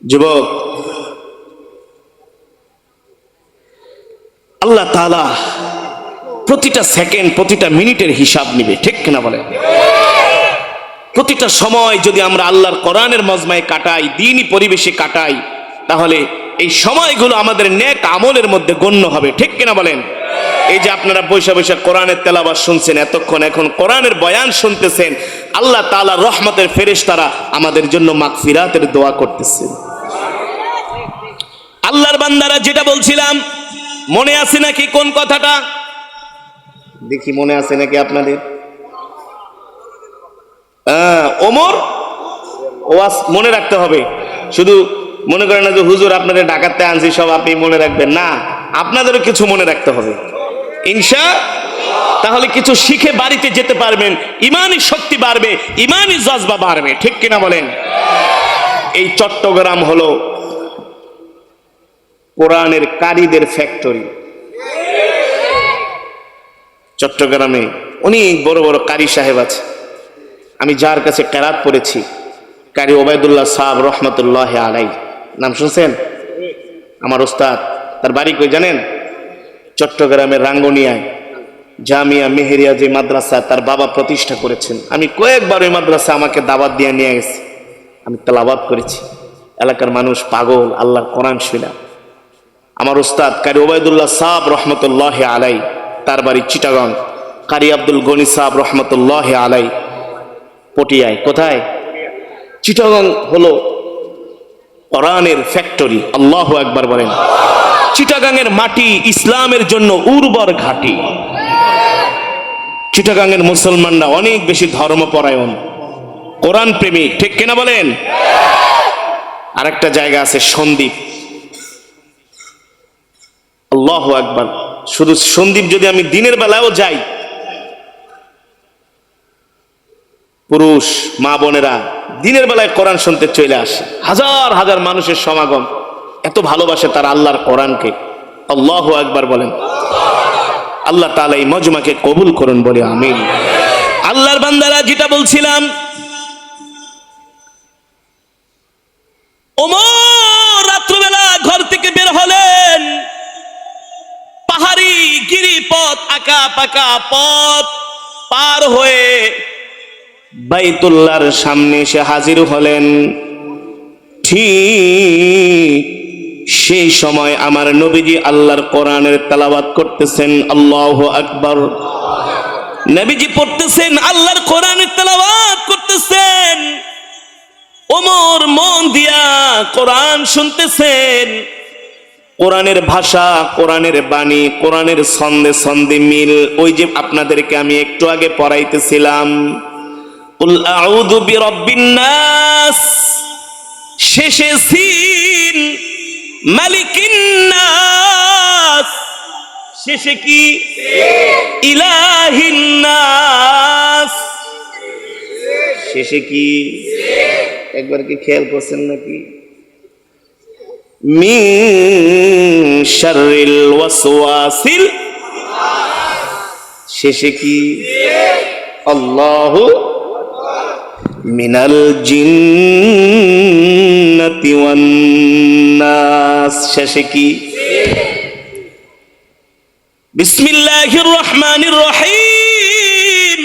যুবক, আল্লাহ তাআলা প্রতিটা সেকেন্ড, প্রতিটা মিনিটের হিসাব নিবে, ঠিক কিনা বলেন? প্রতিটা সময় যদি আমরা আল্লাহর কোরআনের মজমায় কাটাই, দ্বীনি পরিবেশে কাটাই, তাহলে এই সময়গুলো আমাদের নেক আমলের মধ্যে গণ্য হবে, ঠিক কিনা বলেন? এই যে আপনারা বৈশা বৈশা কোরআনের তেলাওয়াত শুনছেন এতক্ষণ, এখন কোরআনের বয়ান শুনতেছেন, আল্লাহ তাআলার রহমতের ফেরেশতারা আমাদের জন্য মাগফিরাতের দোয়া করতেছে। আল্লাহর বান্দারা, যেটা বলছিলাম মনে আছে নাকি কোন কথাটা? দেখি মনে আছে নাকি আপনাদের? ওমর ওয়াজ মনে রাখতে হবে। শুধু মনে করেন না যে হুজুর আপনাদের ঢাকাতে আনছি সব আপনি মনে রাখবেন না, আপনাদেরও কিছু মনে রাখতে হবে তাহলে কিছু শিখে বাড়িতে যেতে পারবেন, ইমানি শক্তি বাড়বে, ইমানি জজবা বাড়বে, ঠিক কিনা বলেন? এই চট্টগ্রাম হলো কোরআনের কারীদের ফ্যাক্টরি। চট্টগ্রামে অনেক বড় বড় কারি সাহেব আছে। আমি যার কাছে কেরাত পড়েছি, কারি ওবায়দুল্লাহ সাহেব রহমতুল্লাহ আলাই, নাম শুনছেন? আমার ওস্তাদ। তার বাড়ি কই জানেন? চট্টগ্রামের রাঙ্গুনিয়ায় জামিয়া মেহেরিয়া যে মাদ্রাসা তার বাবা প্রতিষ্ঠা করেছেন। আমি কয়েকবার ওই মাদ্রাসা আমাকে দাওয়াত দিয়ে নিয়ে গেছি, আমি তেলাওয়াত করেছি। এলাকার মানুষ পাগল আল্লাহর কোরআন শুনা। আমার ওস্তাদ কারি ওবায়দুল্লাহ সাহেব রহমতুল্লাহ আলাই, তার বাড়ি চিটাগাং। কারি আব্দুল গনি সাহেব রহমতুল্লাহ আলাই পটিয়ায়। কোথায়? চিটাগাং হলো কোরআনের ফ্যাক্টরি। আল্লাহু আকবার বলেন। চিটাগাংয়ের মাটি ইসলামের জন্য উর্বর ঘাঁটি। চিটাগাংয়ের মুসলমানরা অনেক বেশি ধর্মপরায়ণ, কোরআন প্রেমিক, ঠিক কিনা বলেন? আরেকটা জায়গা আছে সন্দ্বীপ। আল্লাহু আকবার। শুধু সন্দ্বীপ যদি আমি দিনের বেলাও যাই, পুরুষ মা বোনেরা দিনের বেলায় কোরআন শুনতে চলে আসে, হাজার হাজার মানুষের সমাগম, এত ভালোবাসে তারা আল্লাহর কোরআনকে। আল্লাহু আকবার বলেন। আল্লাহ তাআলা এই মজমাকে কবুল করুন বলে আমিন। আল্লাহর বান্দারা, যেটা বলছিলাম, ওমর রাত্রবেলা ঘর থেকে বের হলেন, পাহাড়ি গিরিপথ, আঁকা পাকা পথ পার হয়ে বাইতুল্লাহর সামনে এসে হাজির হলেন। ঠিক সেই সময় আমার নবীজি আল্লাহর কোরআনের তেলাওয়াত করতেছেন। আল্লাহু আকবার। নবীজি পড়তেছেন, আল্লাহর কোরআনের তেলাওয়াত করতেছেন। ওমর মন দিয়া কোরআন শুনতেছেন। কোরআনের ভাষা, কোরআনের বাণী, কোরআনের ছন্দে ছন্দে মিল। ওই যে আপনাদেরকে আমি একটু আগে পড়াইতেছিলাম, কুল আউযু বিরাব্বিন নাস, শেষে সিন, মালিকিন নাস, শেষে কি? ইলাহিন নাস, শেষে কি? একবার কি খেয়াল করছেন নাকি? মিন শাররিল ওয়াসওয়াসিল, শেষে কি? আল্লাহু মিনাল জিন্নাতি ওয়ান নাস, শেষে কি? বিসমিল্লাহির রহমানির রহিম,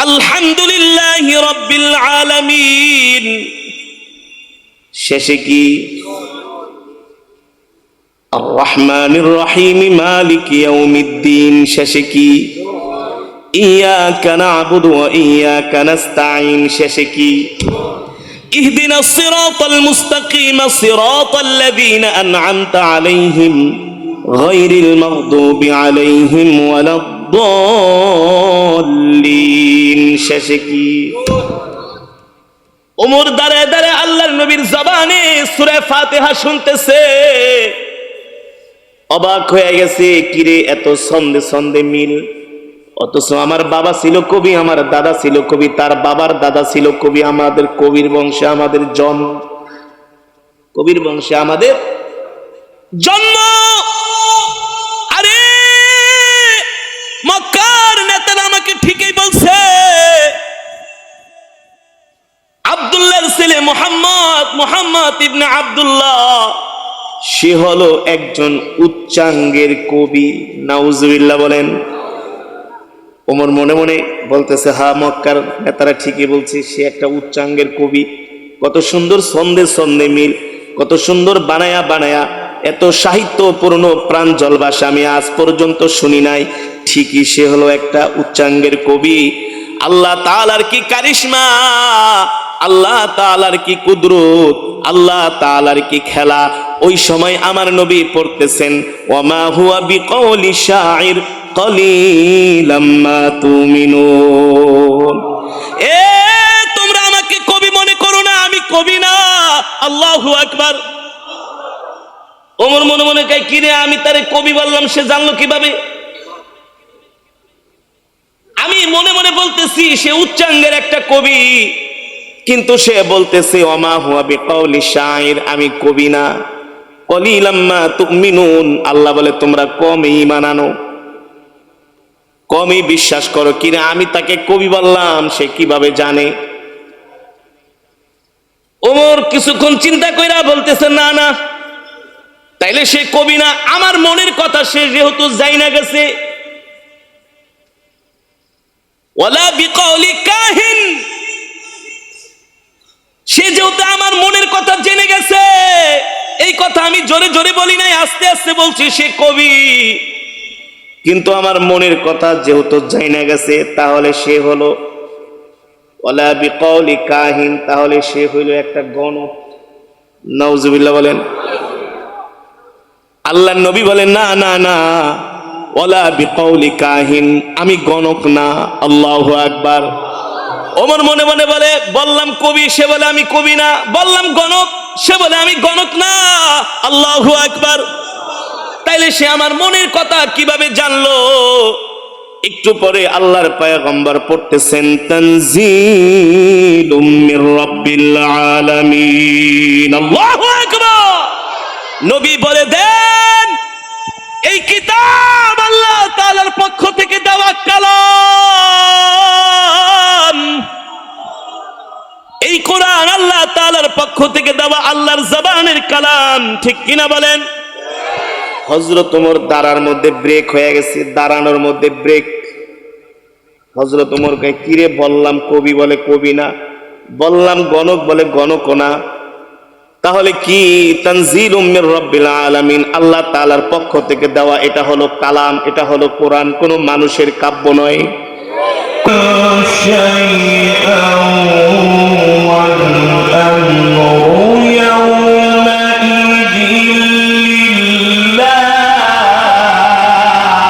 আলহামদুলিল্লাহি রাব্বিল আলামিন, শেষে কি? আর রহমানির রহিম মালিকি ইয়াউমিদ্দিন, শেষে কি? ইয়াকা না'বুদু ওয়া ইয়াকা নাস্তাঈন, শেষে কি? ইহদিনাস সিরাতাল মুস্তাকিম সিরাতাল লাযীনা আন'আমতা আলাইহিম গায়রিল মাগদুবি আলাইহিম ওয়ালাদ-দাল্লিন, শেষে কি? ওমর দাঁড়ায় দাঁড়ায় আল্লাহর নবীর জবানে সূরা ফাতিহা শুনতেছে। অবাক হয়ে গেছে, কিরে এত ছন্দে ছন্দে মিল, অথচ আমার বাবা ছিল কবি, আমার দাদা ছিল কবি, তার বাবার দাদা ছিল কবি, আমাদের কবির বংশে আমাদের জন্ম, কবির বংশে আমাদের জন্ম। আরে মক্কার নেতারা আমাকে ঠিকই বলছে, আব্দুল্লাহর ছেলে মুহাম্মদ, মুহাম্মদ ইবনে আব্দুল্লাহ, সে হলো একজন উচ্চাঙ্গের কবি। নাউজুবিল্লাহ বলেন। ওমর মনে মনে বলতেছে, হ্যাঁ মক্কার নেতারা ঠিকই বলছে, সে একটা উচ্চাঙ্গের কবি। কত সুন্দর ছন্দে ছন্দে মিল, কত সুন্দর বানায়া বানায়া, এত সাহিত্যপূর্ণ প্রাঞ্জল ভাষা আমি আজ পর্যন্ত শুনি নাই। ঠিকই সে হলো একটা উচ্চাঙ্গের কবি। আল্লাহ তাআলার কি কারিশমা, আল্লাহ তাআলার কি কুদরত, আল্লাহ তাআলার কি খেলা। ওই সময় আমার নবী পড়তেছেন ওয়ামা হুয়া বিকাউলি শাইর কলিলাম মা তুমিনুন। এ তোমরা আমাকে কবি মনে করো না, আমি কবি না। আল্লাহু আকবার। ওমর মনে মনে কয়, কিরে আমি তারে কবি বললাম, সে জানলো কিভাবে? আমি মনে মনে বলতেছি সে উচ্চাঙ্গের একটা কবি, কিন্তু সে বলতেছে ওমা হুয়া বিকাউলি শাইর, আমি কবি না। কলিলাম মা তুমিনুন, আল্লাহ বলে তোমরা কমই ঈমান আনো, কমই বিশ্বাস করো। কিরে আমি তাকে কবি বললাম, সে কিভাবে জানে? ওমর কিছুক্ষণ চিন্তা কইরা বলতেছে না না, তাইলে সে কবি না। আমার মনের কথা সে যেহেতু যাই না গেছে, ওয়ালা বিকাউলি কাহিন, সে যেহেতু আমার মনের কথা জেনে গেছে, এই কথা আমি জোরে জোরে বলি নাই, আস্তে আস্তে বলছি সে কবি। কিন্তু আমার মনের কথা যেহেতু যাই না গেছে, তাহলে সে হলো ওয়ালা বিকাউলি কাহিন, তাহলে সে হইল একটা গণক। নাউজুবিল্লাহ বলেন। আল্লাহর নবী বলেন না না না, ওয়ালা বিকাউলি কাহিন, আমি গণক না। আল্লাহু আকবার। ওমর মনে মনে বলে, বললাম কবি, সে বলে আমি কবি না। বললাম গণক, সে বলে আমি গণক না। আল্লাহু আকবার। তাইলে সে আমার মনের কথা কিভাবে জানলো? একটু পরে আল্লাহর পয়গম্বর পড়তেছেন তানজিলুম মির রাব্বিল আলামিন। আল্লাহু আকবার। নবী বলে দেন, এই কিতাব আল্লাহ তাআলার পক্ষ থেকে দেওয়া কালাম, এই কোরআন আল্লাহ তাআলার পক্ষ থেকে দেওয়া আল্লাহর জবানের কালাম। ঠিক কিনা বলেন? হযরত ওমর দাঁড়ার মধ্যে ব্রেক হয়ে গেছে, দাঁড়ানোর মধ্যে ব্রেক। হযরত ওমর কয়, কিরে বললাম কবি, বলে কবি না। বললাম গণক, বলে গণক না। তাহলে কি? তানজিলুম মির রাব্বিল আলামিন, আল্লাহ তাআলার পক্ষ থেকে দেওয়া, এটা হলো কালাম, এটা হলো কোরআন, কোনো মানুষের কাব্য নয়।